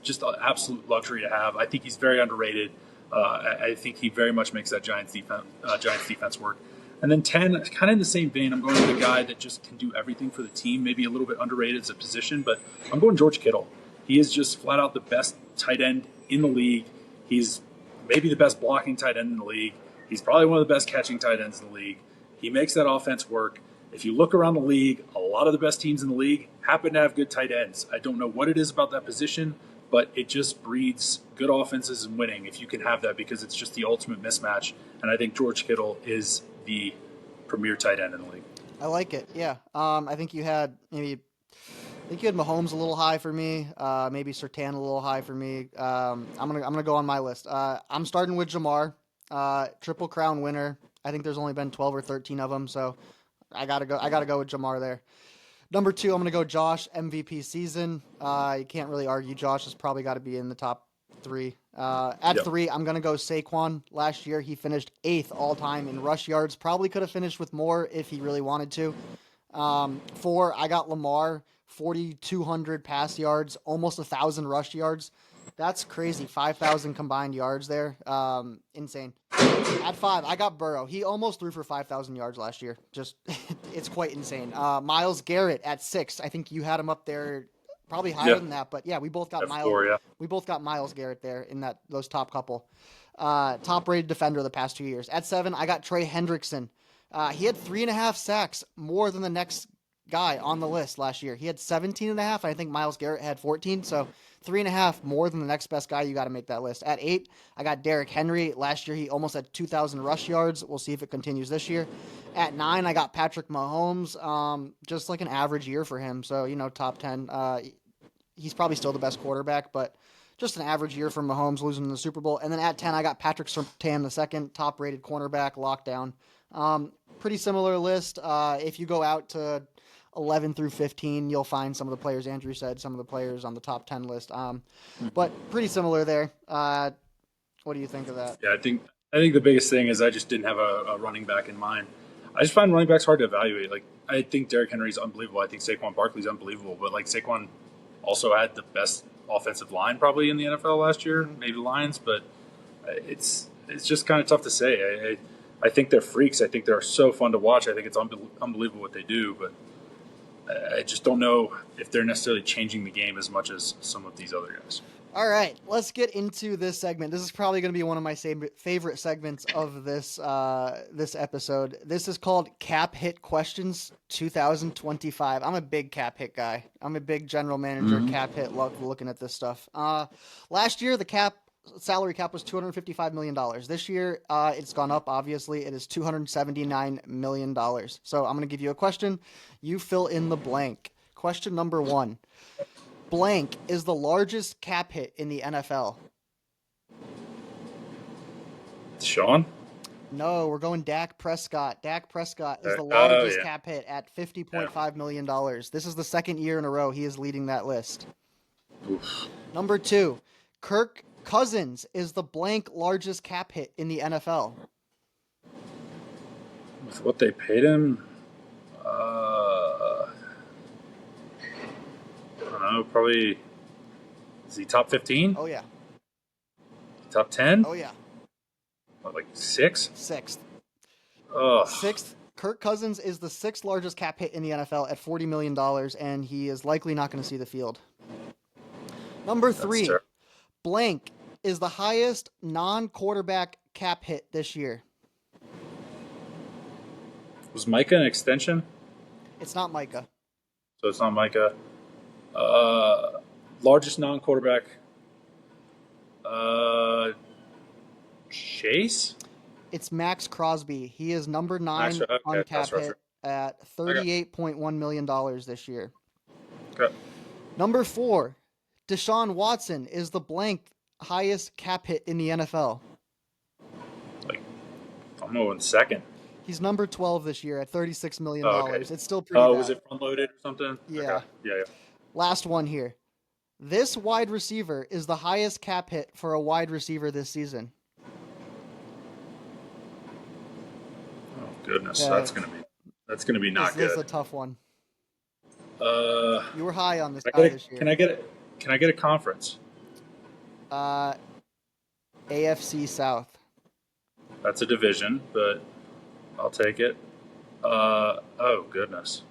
Speaker 2: just an absolute luxury to have. I think he's very underrated. I think he very much makes that Giants defense work. And then 10, kind of in the same vein, I'm going with a guy that just can do everything for the team, maybe a little bit underrated as a position, but I'm going George Kittle. He is just flat out the best tight end in the league. He's maybe the best blocking tight end in the league. He's probably one of the best catching tight ends in the league. He makes that offense work. If you look around the league, a lot of the best teams in the league happen to have good tight ends. I don't know what it is about that position, but it just breeds good offenses and winning if you can have that because it's just the ultimate mismatch. And I think George Kittle is the premier tight end in the league.
Speaker 1: I like it. Yeah. I think you had Mahomes a little high for me. Maybe Surtain a little high for me. I'm gonna go on my list. I'm starting with Jamar, Triple Crown winner. I think there's only been 12 or 13 of them, so I gotta go with Jamar there. Number 2, I'm gonna go Josh, MVP season. You can't really argue. Josh has probably got to be in the top 3. At
Speaker 2: Yep.
Speaker 1: 3, I'm gonna go Saquon. Last year he finished 8th all time in rush yards. Probably could have finished with more if he really wanted to. 4, I got Lamar, 4,200 pass yards, almost 1,000 rush yards. That's crazy. 5,000 combined yards there. Insane. At 5, I got Burrow. He almost threw for 5,000 yards last year. Just, it's quite insane. Myles Garrett at 6. I think you had him up there, probably higher than that. But yeah, we both got Myles.
Speaker 2: F4, yeah.
Speaker 1: We both got Myles Garrett there in those top couple. Top rated defender the past 2 years. At 7, I got Trey Hendrickson. He had 3.5 sacks, more than the next guy on the list last year. He had 17.5. I think Myles Garrett had 14. So 3.5 more than the next best guy. You got to make that list. At 8, I got Derrick Henry. Last year, he almost had 2,000 rush yards. We'll see if it continues this year. At 9, I got Patrick Mahomes. Just like an average year for him. So, top 10. He's probably still the best quarterback, but just an average year for Mahomes losing in the Super Bowl. And then at 10, I got Patrick Surtain II, top-rated cornerback, lockdown. Pretty similar list. If you go out to 11 through 15, you'll find some of the players Andrew said, some of the players on the top 10 list. But pretty similar there. What do you think of that?
Speaker 2: Yeah, I think the biggest thing is I just didn't have a running back in mind. I just find running backs hard to evaluate. Like, I think Derrick Henry's unbelievable. I think Saquon Barkley's unbelievable. But, like, Saquon also had the best offensive line probably in the NFL last year, maybe the Lions. But it's just kind of tough to say. I think they're freaks. I think they're so fun to watch. I think it's unbelievable what they do. But I just don't know if they're necessarily changing the game as much as some of these other guys.
Speaker 1: All right, let's get into this segment. This is probably going to be one of my favorite segments of this episode. This is called Cap Hit Questions 2025. I'm a big cap hit guy. I'm a big general manager cap hit looking at this stuff. Last year, the salary cap was $255 million. This year, it's gone up, obviously. It is $279 million. So I'm going to give you a question. You fill in the blank. Question number 1. Blank is the largest cap hit in the NFL.
Speaker 2: Sean?
Speaker 1: No, we're going Dak Prescott. Dak Prescott is the largest cap hit at $50.5 million. This is the second year in a row he is leading that list.
Speaker 2: Oof.
Speaker 1: Number 2, Kirk Cousins is the blank largest cap hit in the NFL.
Speaker 2: With what they paid him, I don't know, probably, is he top 15?
Speaker 1: Oh, yeah.
Speaker 2: Top 10?
Speaker 1: Oh, yeah.
Speaker 2: What, like 6?
Speaker 1: 6th.
Speaker 2: Oh.
Speaker 1: 6th. Kirk Cousins is the 6th largest cap hit in the NFL at $40 million, and he is likely not going to see the field. Number 3, blank is the highest non-quarterback cap hit this year.
Speaker 2: Was Micah an extension?
Speaker 1: It's not Micah.
Speaker 2: So it's not Micah. Largest non-quarterback. Chase?
Speaker 1: It's Max Crosby. He is number 9 on cap hit at $38.1 million this year.
Speaker 2: Okay.
Speaker 1: Number 4, Deshaun Watson is the blank highest cap hit in the NFL.
Speaker 2: Like, I don't know, in second.
Speaker 1: He's number 12 this year at $36 million.
Speaker 2: Okay.
Speaker 1: It's still pretty bad.
Speaker 2: Was it front-loaded or something?
Speaker 1: Yeah.
Speaker 2: Okay. Yeah.
Speaker 1: Last one here. This wide receiver is the highest cap hit for a wide receiver this season.
Speaker 2: Oh goodness, that's gonna be not good.
Speaker 1: This is a tough one.
Speaker 2: You
Speaker 1: were high on this guy this year.
Speaker 2: Can I get a conference?
Speaker 1: AFC South.
Speaker 2: That's a division, but I'll take it. Oh goodness.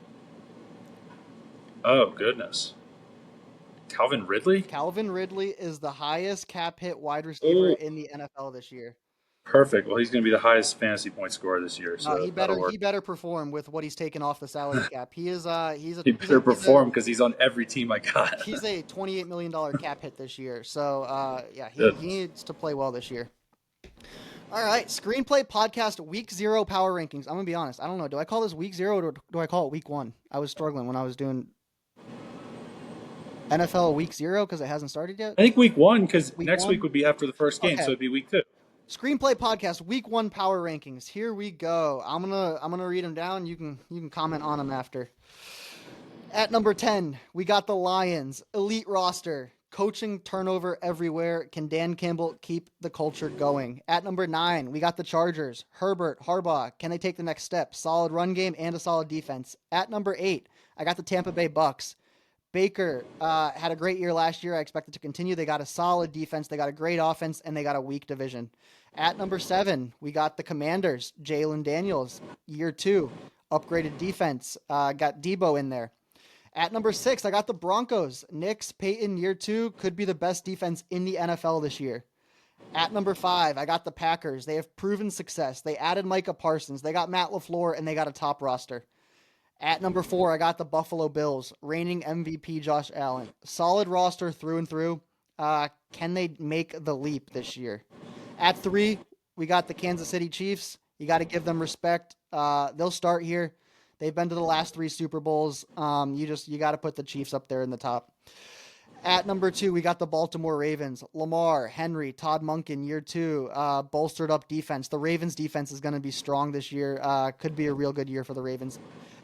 Speaker 2: Calvin Ridley?
Speaker 1: Calvin Ridley is the highest cap hit wide receiver in the NFL this year.
Speaker 2: Perfect. Well, he's going to be the highest fantasy point scorer this year. So
Speaker 1: he better perform with what he's taken off the salary cap. He
Speaker 2: better perform because he's on every team I got.
Speaker 1: He's a $28 million cap hit this year. So he needs to play well this year. All right, Screenplay Podcast Week 0 Power Rankings. I'm gonna be honest. I don't know. Do I call this Week 0 or do I call it Week 1? I was struggling when I was doing NFL Week 0 because it hasn't started yet.
Speaker 2: I think Week 1 because next week would be after the first game, so it'd be Week 2.
Speaker 1: Screenplay Podcast Week 1 Power Rankings. Here we go. I'm gonna read them down. You can comment on them after. At number 10, we got the Lions. Elite roster. Coaching turnover everywhere. Can Dan Campbell keep the culture going? At number 9, we got the Chargers. Herbert, Harbaugh. Can they take the next step? Solid run game and a solid defense. At number 8, I got the Tampa Bay Bucks. Baker had a great year last year. I expect it to continue. They got a solid defense. They got a great offense, and they got a weak division. At number 7, we got the Commanders. Jalen Daniels, year 2. Upgraded defense. Got Debo in there. At number 6, I got the Broncos. Nix, Peyton, year 2, could be the best defense in the NFL this year. At number 5, I got the Packers. They have proven success. They added Micah Parsons. They got Matt LaFleur, and they got a top roster. At number 4, I got the Buffalo Bills. Reigning MVP Josh Allen. Solid roster through and through. Can they make the leap this year? At 3, we got the Kansas City Chiefs. You got to give them respect. They'll start here. They've been to the last 3 Super Bowls. You got to put the Chiefs up there in the top. At number 2, we got the Baltimore Ravens. Lamar, Henry, Todd Monken, year 2, bolstered up defense. The Ravens defense is going to be strong this year. Could be a real good year for the Ravens.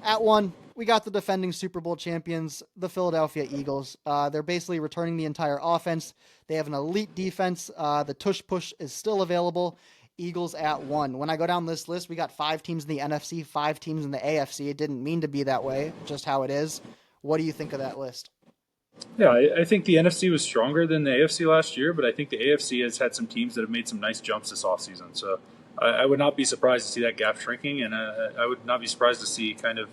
Speaker 1: At 1, we got the defending Super Bowl champions, the Philadelphia Eagles. They're basically returning the entire offense. They have an elite defense. The tush push is still available. Eagles at 1. When I go down this list, we got 5 teams in the NFC, 5 teams in the AFC. It didn't mean to be that way, just how it is. What do you think of that list?
Speaker 2: Yeah, I think the NFC was stronger than the AFC last year, but I think the AFC has had some teams that have made some nice jumps this offseason. So I would not be surprised to see that gap shrinking, and I would not be surprised to see kind of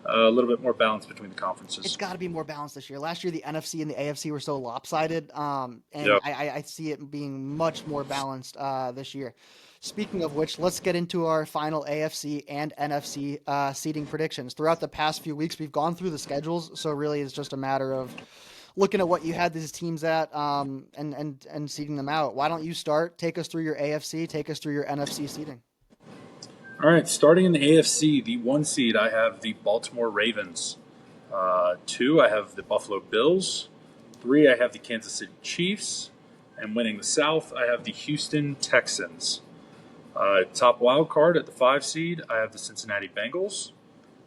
Speaker 2: a little bit more balance between the conferences.
Speaker 1: It's got to be more balanced this year. Last year, the NFC and the AFC were so lopsided, and
Speaker 2: Yep.
Speaker 1: I see it being much more balanced this year. Speaking of which, let's get into our final AFC and NFC seeding predictions. Throughout the past few weeks, we've gone through the schedules, so really it's just a matter of looking at what you had these teams at and seeding them out. Why don't you start? Take us through your AFC, take us through your NFC seeding.
Speaker 2: All right, starting in the AFC, the 1 seed, I have the Baltimore Ravens. 2, I have the Buffalo Bills. 3, I have the Kansas City Chiefs. And winning the South, I have the Houston Texans. Top wild card at the 5 seed, I have the Cincinnati Bengals.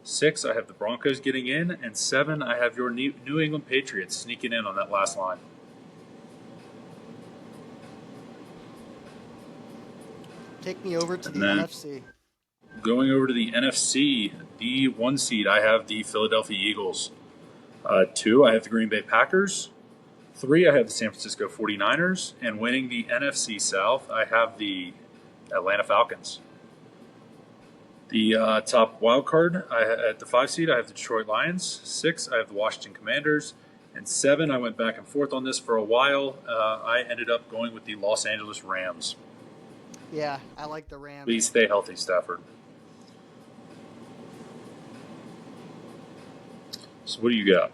Speaker 2: 6, I have the Broncos getting in. And 7, I have your New England Patriots sneaking in on that last line.
Speaker 1: Take me over to the NFC.
Speaker 2: Going over to the NFC, the 1 seed, I have the Philadelphia Eagles. 2, I have the Green Bay Packers. 3, I have the San Francisco 49ers. And winning the NFC South, I have the Atlanta Falcons. The top wild card at the 5 seed, I have the Detroit Lions. 6, I have the Washington Commanders. And 7, I went back and forth on this for a while. I ended up going with the Los Angeles Rams.
Speaker 1: Yeah, I like the Rams.
Speaker 2: Please stay healthy, Stafford. So what do you got?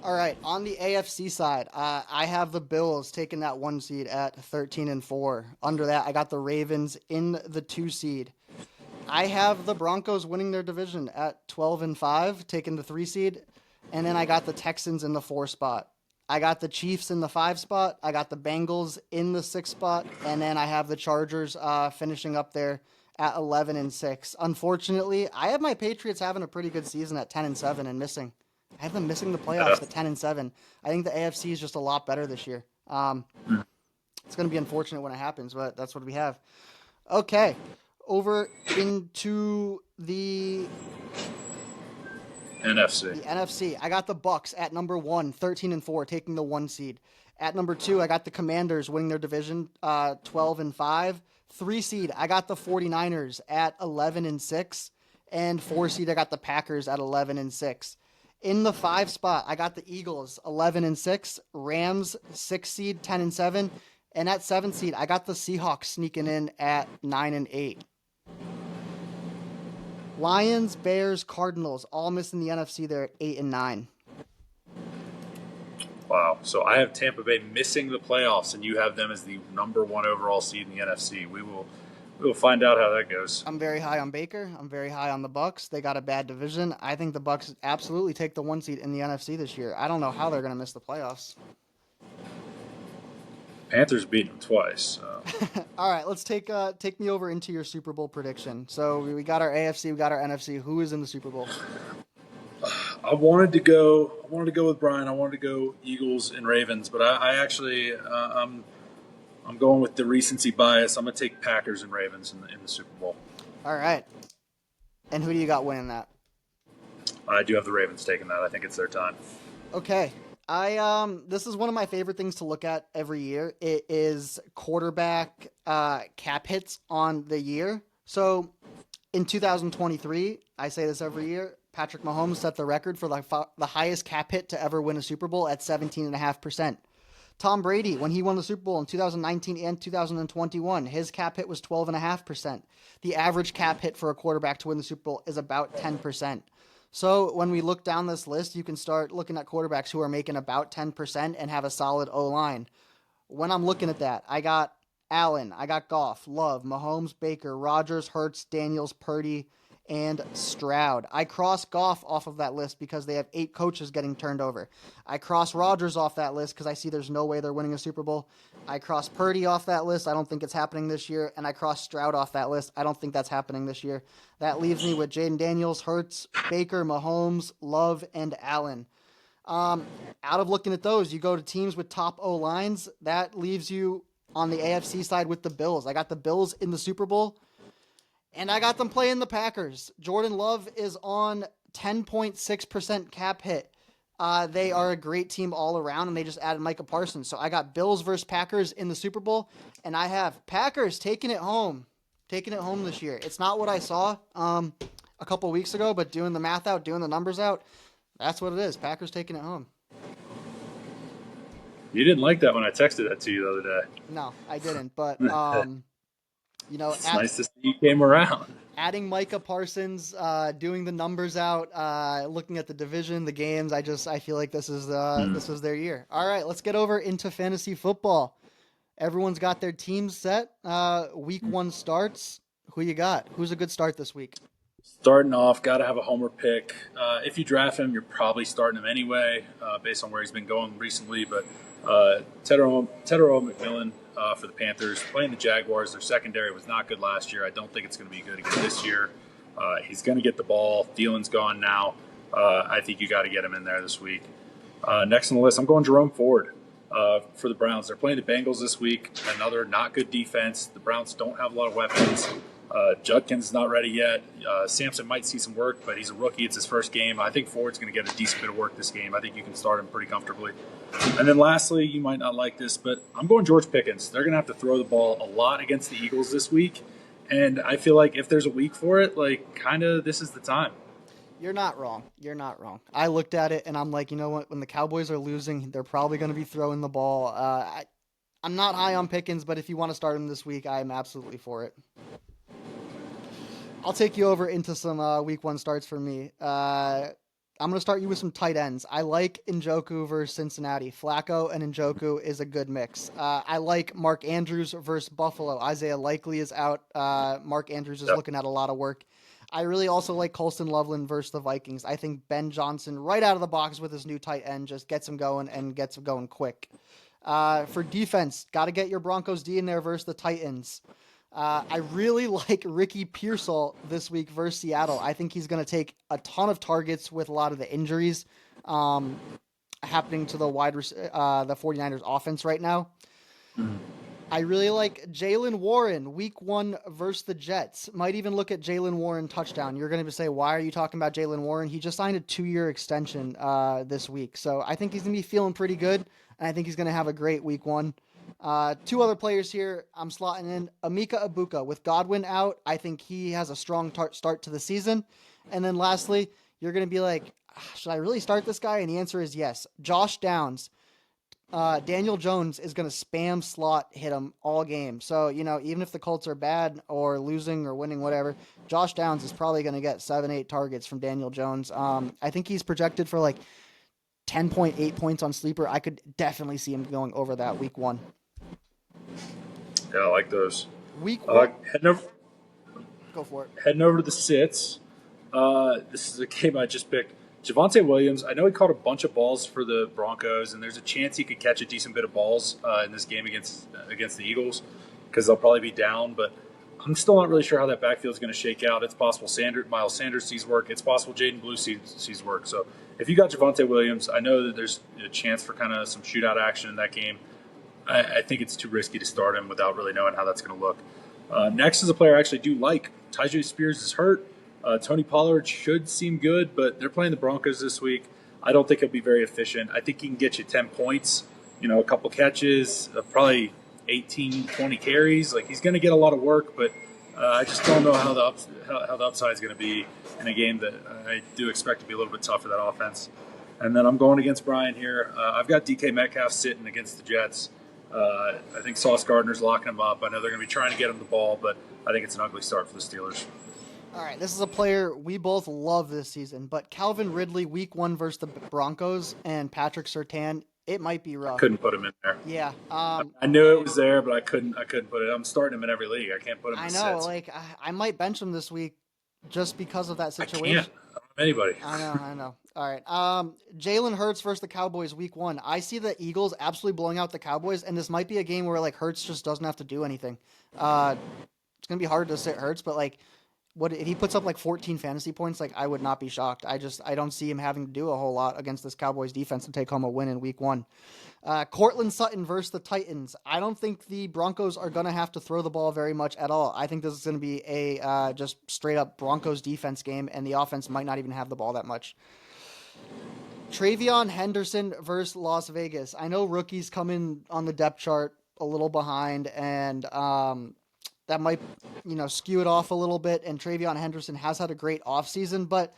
Speaker 1: All right, on the AFC side, I have the Bills taking that 1 seed at 13-4. Under that, I got the Ravens in the 2 seed. I have the Broncos winning their division at 12-5, taking the 3 seed. And then I got the Texans in the 4 spot. I got the Chiefs in the 5 spot. I got the Bengals in the 6 spot. And then I have the Chargers finishing up there at 11-6. Unfortunately, I have my Patriots having a pretty good season at 10-7 and missing. I have them missing the playoffs at 10-7. I think the AFC is just a lot better this year. It's going to be unfortunate when it happens, but that's what we have. Okay, over into the
Speaker 2: NFC.
Speaker 1: The NFC. I got the Bucks at number 1, 13-4, taking the 1 seed. At number 2, I got the Commanders winning their division, 12-5. 3 seed, I got the 49ers at 11-6. And 4 seed, I got the Packers at 11-6. In the 5 spot, I got the Eagles, 11-6. Rams, 6 seed, 10-7. And at 7 seed, I got the Seahawks sneaking in at 9-8. Lions, Bears, Cardinals, all missing the NFC there at 8-9.
Speaker 2: Wow. So I have Tampa Bay missing the playoffs, and you have them as the number 1 overall seed in the NFC. We will find out how that goes.
Speaker 1: I'm very high on Baker. I'm very high on the Bucks. They got a bad division. I think the Bucks absolutely take the 1 seed in the NFC this year. I don't know how they're going to miss the playoffs.
Speaker 2: Panthers beat them twice. So.
Speaker 1: All right, let's take me over into your Super Bowl prediction. So we got our AFC, we got our NFC. Who is in the Super Bowl?
Speaker 2: I wanted to go with Brian. I wanted to go Eagles and Ravens, but I actually I'm going with the recency bias. I'm gonna take Packers and Ravens in the Super Bowl.
Speaker 1: All right. And who do you got winning that?
Speaker 2: I do have the Ravens taking that. I think it's their time.
Speaker 1: Okay. This is one of my favorite things to look at every year. It is quarterback cap hits on the year. So in 2023, I say this every year, Patrick Mahomes set the record for the highest cap hit to ever win a Super Bowl at 17.5%. Tom Brady, when he won the Super Bowl in 2019 and 2021, his cap hit was 12.5%. The average cap hit for a quarterback to win the Super Bowl is about 10%. So when we look down this list, you can start looking at quarterbacks who are making about 10% and have a solid O-line. When I'm looking at that, I got Allen, I got Goff, Love, Mahomes, Baker, Rodgers, Hurts, Daniels, Purdy, and Stroud. I cross Goff off of that list because they have 8 coaches getting turned over. I cross Rodgers off that list because I see there's no way they're winning a Super Bowl. I cross Purdy off that list. I don't think it's happening this year. And I cross Stroud off that list. I don't think that's happening this year. That leaves me with Jaden Daniels, Hurts, Baker, Mahomes, Love, and Allen. Out of looking at those, you go to teams with top O-lines. That leaves you on the AFC side with the Bills. I got the Bills in the Super Bowl. And I got them playing the Packers. Jordan Love is on 10.6% cap hit. They are a great team all around, and they just added Micah Parsons. So I got Bills versus Packers in the Super Bowl, and I have Packers taking it home this year. It's not what I saw a couple weeks ago, but doing the math out, doing the numbers out, that's what it is. Packers taking it home.
Speaker 2: You didn't like that when I texted that to you the other day.
Speaker 1: No, I didn't, but
Speaker 2: it's nice to see you came around.
Speaker 1: Adding Micah Parsons, doing the numbers out, looking at the division, the games. I feel like this is their year. All right, let's get over into fantasy football. Everyone's got their teams set. Week 1 starts. Who you got? Who's a good start this week?
Speaker 2: Starting off, got to have a homer pick. If you draft him, you're probably starting him anyway, based on where he's been going recently. But Tedero McMillan for the Panthers, playing the Jaguars. Their secondary was not good last year. I don't think it's going to be good again this year. He's going to get the ball. Thielen's gone now. I think you got to get him in there this week. Next on the list, I'm going Jerome Ford for the Browns. They're playing the Bengals this week. Another not good defense. The Browns don't have a lot of weapons. Judkins not ready yet. Sampson might see some work, but he's a rookie. It's his first game. I think Ford's going to get a decent bit of work this game. I think you can start him pretty comfortably. And then lastly, you might not like this, but I'm going George Pickens. They're going to have to throw the ball a lot against the Eagles this week. And I feel like if there's a week for it, this is the time.
Speaker 1: You're not wrong. I looked at it and I'm like, you know what? When the Cowboys are losing, they're probably going to be throwing the ball. I'm not high on Pickens, but if you want to start him this week, I am absolutely for it. I'll take you over into some week 1 starts for me. I'm going to start you with some tight ends. I like Njoku versus Cincinnati. Flacco and Njoku is a good mix. I like Mark Andrews versus Buffalo. Isaiah Likely is out. Mark Andrews is looking at a lot of work. I really also like Colston Loveland versus the Vikings. I think Ben Johnson, right out of the box with his new tight end, just gets him going and gets him going quick. For defense, got to get your Broncos D in there versus the Titans. I really like Ricky Pearsall this week versus Seattle. I think he's going to take a ton of targets with a lot of the injuries happening to the 49ers offense right now. Mm-hmm. I really like Jaylen Warren week 1 versus the Jets. Might even look at Jaylen Warren touchdown. You're going to say, why are you talking about Jaylen Warren? He just signed a 2-year extension this week. So I think he's going to be feeling pretty good. And I think he's going to have a great week 1. 2 other players here I'm slotting in. Emeka Egbuka with Godwin out. I think he has a strong start to the season. And then lastly, you're going to be like, should I really start this guy? And the answer is yes. Josh Downs. Daniel Jones is going to spam slot hit him all game. So, even if the Colts are bad or losing or winning, whatever, Josh Downs is probably going to get 7-8 targets from Daniel Jones. I think he's projected for 10.8 points on Sleeper. I could definitely see him going over that week 1.
Speaker 2: Yeah, I like those.
Speaker 1: Week 1.
Speaker 2: Go for it. Heading over to the sits. This is a game I just picked. Javonte Williams, I know he caught a bunch of balls for the Broncos, and there's a chance he could catch a decent bit of balls in this game against the Eagles because they'll probably be down. But I'm still not really sure how that backfield is going to shake out. It's possible Miles Sanders sees work. It's possible Jaden Blue sees work. So if you got Javonte Williams, I know that there's a chance for kind of some shootout action in that game. I think it's too risky to start him without really knowing how that's going to look. Next is a player I actually do like. Tyjae Spears is hurt. Tony Pollard should seem good, but they're playing the Broncos this week. I don't think he'll be very efficient. I think he can get you 10 points, a couple catches, probably 18, 20 carries. Like, he's going to get a lot of work, but I just don't know how the upside is going to be in a game that I do expect to be a little bit tough for that offense. And then I'm going against Brian here. I've got DK Metcalf sitting against the Jets. I think Sauce Gardner's locking him up. I know they're going to be trying to get him the ball, but I think it's an ugly start for the Steelers.
Speaker 1: All right, this is a player we both love this season, but Calvin Ridley, week 1 versus the Broncos, and Patrick Surtain, it might be rough.
Speaker 2: I couldn't put him in there.
Speaker 1: Yeah.
Speaker 2: I knew it was there, but I couldn't put it. I'm starting him in every league. I can't put him in
Speaker 1: sets.
Speaker 2: Like,
Speaker 1: I might bench him this week just because of that situation.
Speaker 2: I can't. I don't have anybody.
Speaker 1: I know. All right. Jalen Hurts versus the Cowboys week 1. I see the Eagles absolutely blowing out the Cowboys, and this might be a game where, Hurts just doesn't have to do anything. It's going to be hard to sit Hurts, but, what if he puts up 14 fantasy points? I would not be shocked. I don't see him having to do a whole lot against this Cowboys defense to take home a win in week 1. Cortland Sutton versus the Titans. I don't think the Broncos are going to have to throw the ball very much at all. I think this is going to be a just straight up Broncos defense game, and the offense might not even have the ball that much. Travion Henderson versus Las Vegas. I know rookies come in on the depth chart a little behind, and that might, skew it off a little bit. And Travion Henderson has had a great offseason, but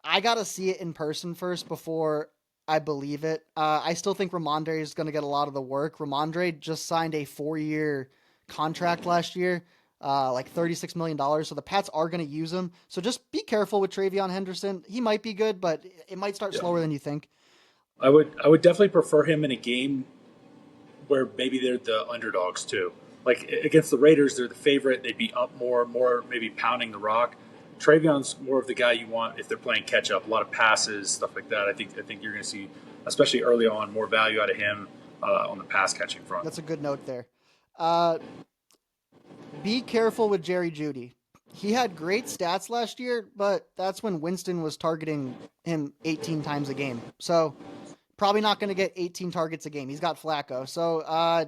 Speaker 1: I got to see it in person first before I believe it. I still think Ramondre is going to get a lot of the work. Ramondre just signed a 4-year contract last year, $36 million. So the Pats are going to use him. So just be careful with Travion Henderson. He might be good, but it might start slower than you think.
Speaker 2: I would definitely prefer him in a game where maybe they're the underdogs too. Against the Raiders, they're the favorite. They'd be up more maybe pounding the rock. Travion's more of the guy you want if they're playing catch up. A lot of passes, stuff like that. I think you're going to see, especially early on, more value out of him on the pass catching front.
Speaker 1: That's a good note there. Be careful with Jerry Jeudy. He had great stats last year, but that's when Winston was targeting him 18 times a game. So probably not going to get 18 targets a game. He's got Flacco. So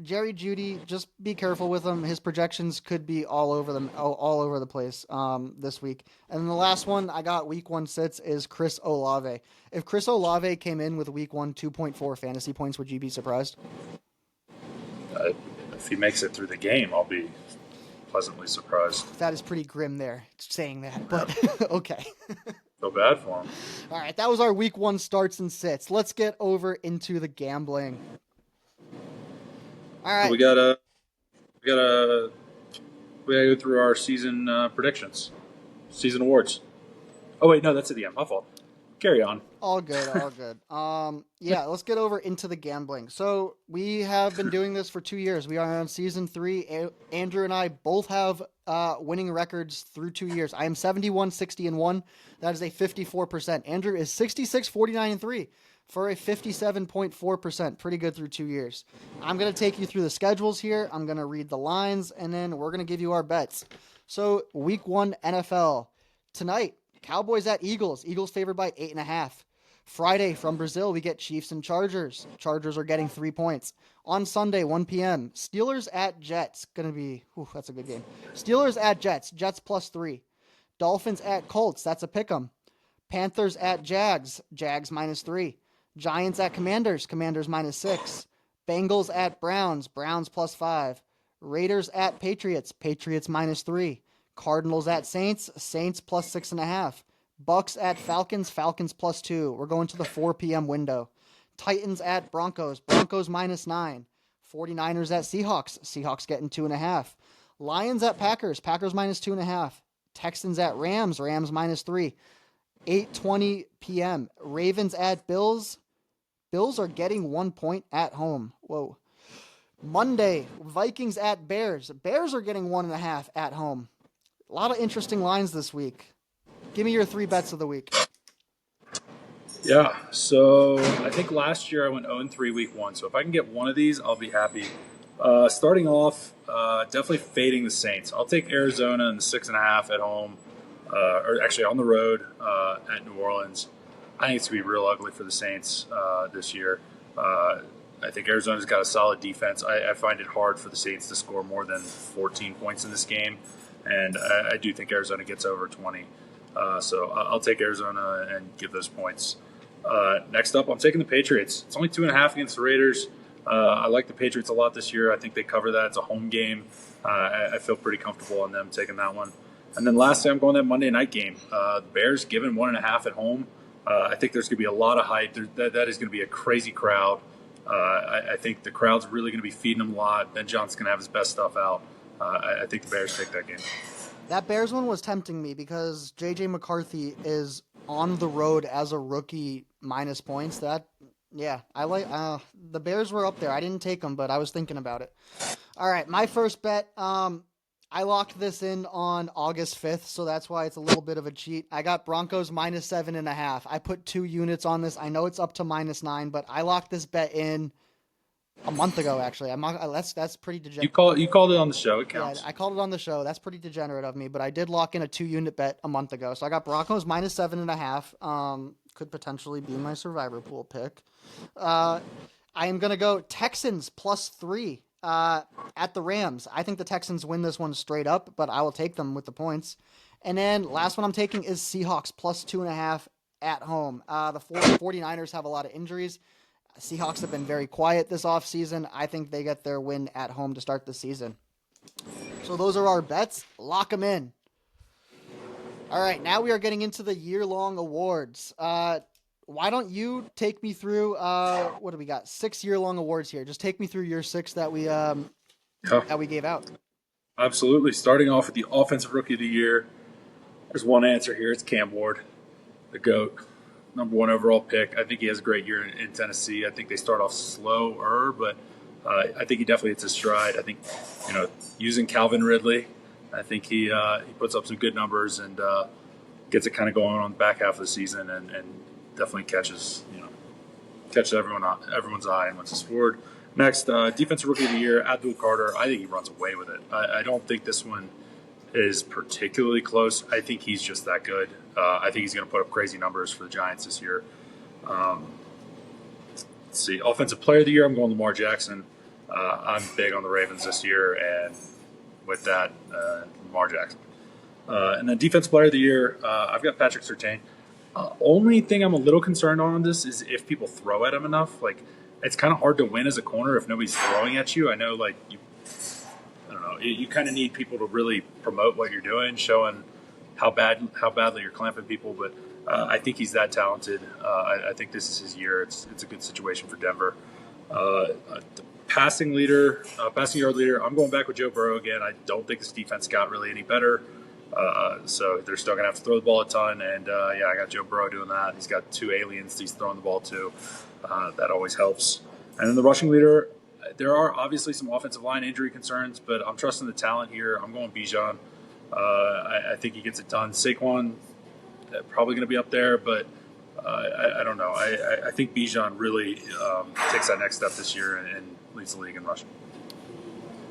Speaker 1: Jerry Jeudy, just be careful with him. His projections could be all over the place this week. And then the last one I got week 1 sits is Chris Olave. If Chris Olave came in with week 1 2.4 fantasy points, would you be surprised?
Speaker 2: If he makes it through the game, I'll be pleasantly surprised.
Speaker 1: That is pretty grim there, saying that, but okay.
Speaker 2: So bad for him.
Speaker 1: All right, that was our week 1 starts and sits. Let's get over into the gambling. All right.
Speaker 2: We gotta go through our season predictions, season awards. Oh wait, no, that's at the end. My fault. Carry on.
Speaker 1: All good. Yeah, let's get over into the gambling. So we have been doing this for 2 years. We are on season 3. Andrew and I both have winning records through 2 years. I am 71, 60, and 1. That is a 54%. Andrew is 66, 49, and 3. For a 57.4%. Pretty good through 2 years. I'm going to take you through the schedules here. I'm going to read the lines, and then we're going to give you our bets. So, week 1 NFL. Tonight, Cowboys at Eagles. Eagles favored by 8.5. Friday, from Brazil, we get Chiefs and Chargers. Chargers are getting 3 points. On Sunday, 1 p.m., Steelers at Jets. Going to be, that's a good game. Steelers at Jets. Jets +3. Dolphins at Colts. That's a pick'em. Panthers at Jags. Jags -3. Giants at Commanders. Commanders -6. Bengals at Browns. Browns +5. Raiders at Patriots. Patriots -3. Cardinals at Saints. Saints +6.5. Bucks at Falcons. Falcons +2. We're going to the 4 p.m. window. Titans at Broncos. Broncos -9. 49ers at Seahawks. Seahawks getting 2.5. Lions at Packers. Packers -2.5. Texans at Rams. Rams -3. 8:20 p.m. Ravens at Bills. Bills are getting 1 point at home. Whoa. Monday, Vikings at Bears. Bears are getting 1.5 at home. A lot of interesting lines this week. Give me your 3 bets of the week.
Speaker 2: Yeah, so I think last year I went 0-3 week one. So if I can get one of these, I'll be happy. Starting off, definitely fading the Saints. I'll take Arizona in the 6.5 at home, or actually on the road at New Orleans. I think it's going to be real ugly for the Saints this year. I think Arizona's got a solid defense. I find it hard for the Saints to score more than 14 points in this game, and I do think Arizona gets over 20. So I'll take Arizona and give those points. Next up, I'm taking the Patriots. It's only 2.5 against the Raiders. I like the Patriots a lot this year. I think they cover that. It's a home game. I feel pretty comfortable on them taking that one. And then lastly, I'm going that Monday night game. The Bears given 1.5 at home. I think there's going to be a lot of hype. That is going to be a crazy crowd. I think the crowd's really going to be feeding them a lot. Ben Johnson's going to have his best stuff out. I think the Bears take that game.
Speaker 1: That Bears one was tempting me because J.J. McCarthy is on the road as a rookie minus points. I like the Bears were up there. I didn't take them, but I was thinking about it. All right, my first bet. I locked this in on August 5th, so that's why it's a little bit of a cheat. I got Broncos minus 7.5. I put 2 units on this. I know it's up to -9, but I locked this bet in a month ago, actually. That's pretty degenerate.
Speaker 2: You called it on the show. It counts.
Speaker 1: Yeah, I called it on the show. That's pretty degenerate of me, but I did lock in a 2-unit bet a month ago. So I got Broncos minus 7.5. Could potentially be my survivor pool pick. I am going to go Texans +3 at the Rams. I think the Texans win this one straight up, but I will take them with the points. And then last one I'm taking is Seahawks +2.5 at home. The 49ers have a lot of injuries. Seahawks have been very quiet this offseason. I think they get their win at home to start the season. So those are our bets. Lock them in. All right, now we are getting into the year-long awards. Why don't you take me through, what do we got? 6 year-long awards here. Just take me through your 6 that we gave out.
Speaker 2: Absolutely. Starting off with the Offensive Rookie of the Year, there's one answer here. It's Cam Ward, the GOAT. Number 1 overall pick. I think he has a great year in Tennessee. I think they start off slower, but I think he definitely hits his stride. I think, using Calvin Ridley, I think he puts up some good numbers and gets it kind of going on the back half of the season and definitely catches everyone's eye and wins this award. Next, Defensive Rookie of the Year, Abdul Carter. I think he runs away with it. I don't think this one is particularly close. I think he's just that good. I think he's going to put up crazy numbers for the Giants this year. Let's see. Offensive Player of the Year, I'm going Lamar Jackson. I'm big on the Ravens this year, and with that, Lamar Jackson. And then Defensive Player of the Year, I've got Patrick Surtain. Only thing I'm a little concerned on this is if people throw at him enough. Like, it's kind of hard to win as a corner if nobody's throwing at you. I know, you kind of need people to really promote what you're doing, showing how badly you're clamping people. But I think he's that talented. I think this is his year. It's a good situation for Denver. The passing yard leader. I'm going back with Joe Burrow again. I don't think this defense got really any better. So they're still going to have to throw the ball a ton. And, I got Joe Burrow doing that. He's got 2 aliens he's throwing the ball to. That always helps. And then the rushing leader, there are obviously some offensive line injury concerns, but I'm trusting the talent here. I'm going Bijan. I think he gets it done. Saquon, probably going to be up there, but I don't know. I think Bijan really takes that next step this year and leads the league in rushing.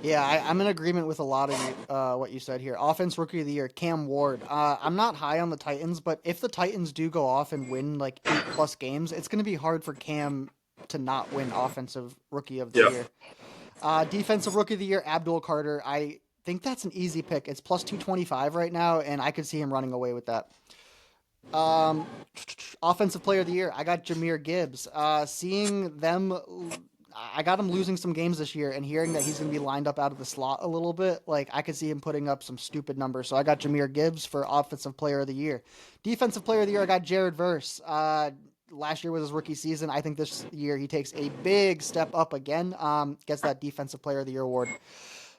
Speaker 1: Yeah, I'm in agreement with a lot of what you said here. Offense Rookie of the Year, Cam Ward. I'm not high on the Titans, but if the Titans do go off and win like 8+ games, it's going to be hard for Cam to not win Offensive Rookie of the Year. Defensive Rookie of the Year, Abdul Carter. I think that's an easy pick. It's +225 right now, and I could see him running away with that. Offensive Player of the Year, I got Jahmyr Gibbs. Seeing them, I got him losing some games this year, and hearing that he's going to be lined up out of the slot a little bit, like I could see him putting up some stupid numbers. So I got Jahmyr Gibbs for Offensive Player of the Year. Defensive Player of the Year, I got Jared Verse. Last year was his rookie season. I think this year he takes a big step up again. Gets that Defensive Player of the Year award.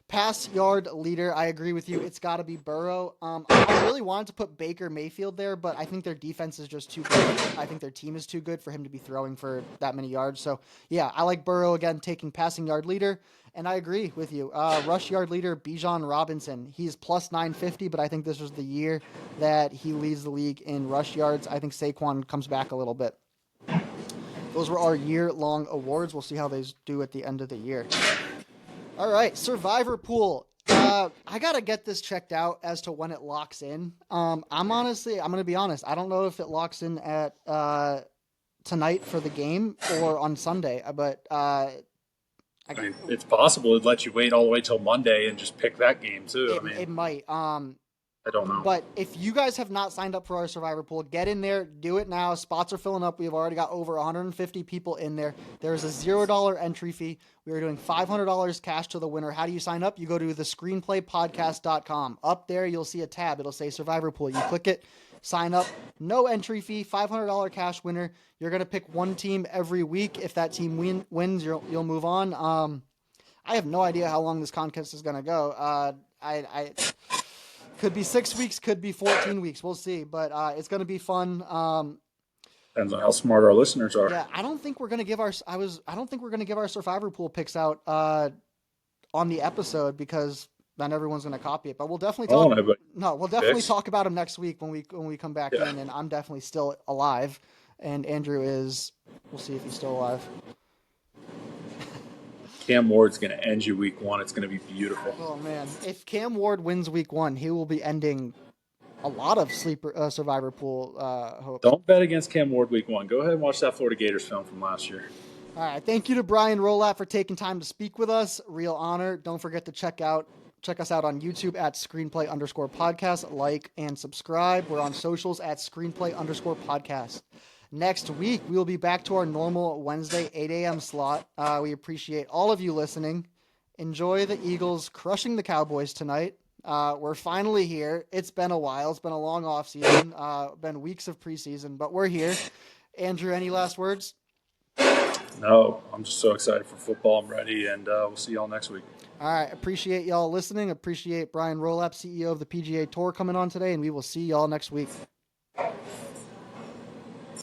Speaker 1: Pass yard leader, I agree with you. It's got to be Burrow. I really wanted to put Baker Mayfield there, but I think their defense is just too good. I think their team is too good for him to be throwing for that many yards. So, yeah, I like Burrow again taking passing yard leader, and I agree with you. Rush yard leader, Bijan Robinson. He's +950, but I think this was the year that he leads the league in rush yards. I think Saquon comes back a little bit. Those were our year-long awards. We'll see how they do at the end of the year. All right, Survivor Pool. I gotta get this checked out as to when it locks in. I'm gonna be honest. I don't know if it locks in at tonight for the game or on Sunday. But
Speaker 2: I mean, it's possible it lets you wait all the way till Monday and just pick that game too.
Speaker 1: it might.
Speaker 2: I don't know.
Speaker 1: But if you guys have not signed up for our Survivor Pool, get in there. Do it now. Spots are filling up. We've already got over 150 people in there. There is a $0 entry fee. We are doing $500 cash to the winner. How do you sign up? You go to the screenplaypodcast.com. Up there, you'll see a tab. It'll say Survivor Pool. You click it, sign up. No entry fee. $500 cash winner. You're going to pick one team every week. If that team wins, you'll move on. I have no idea how long this contest is going to go. Could be 6 weeks, could be 14 weeks. We'll see, but it's going to be fun.
Speaker 2: Depends on how smart our listeners are.
Speaker 1: Yeah, I don't think we're going to give our Survivor Pool picks out on the episode because then everyone's going to copy it. But we'll definitely talk about them next week when we come back in. And I'm definitely still alive, and Andrew is. We'll see if he's still alive.
Speaker 2: Cam Ward's going to end you week 1. It's going to be beautiful.
Speaker 1: Oh, man. If Cam Ward wins week 1, he will be ending a lot of Survivor Pool hopes.
Speaker 2: Don't bet against Cam Ward week 1. Go ahead and watch that Florida Gators film from last year.
Speaker 1: All right. Thank you to Brian Rolapp for taking time to speak with us. Real honor. Don't forget to check us out on YouTube at screenplay_podcast. Like and subscribe. We're on socials at screenplay_podcast. Next week, we will be back to our normal Wednesday 8 a.m. slot. We appreciate all of you listening. Enjoy the Eagles crushing the Cowboys tonight. We're finally here. It's been a while. It's been a long offseason. Been weeks of preseason, but we're here. Andrew, any last words?
Speaker 2: No, I'm just so excited for football. I'm ready, and we'll see y'all next week.
Speaker 1: All right. Appreciate y'all listening. Appreciate Brian Rolapp, CEO of the PGA Tour, coming on today, and we will see y'all next week.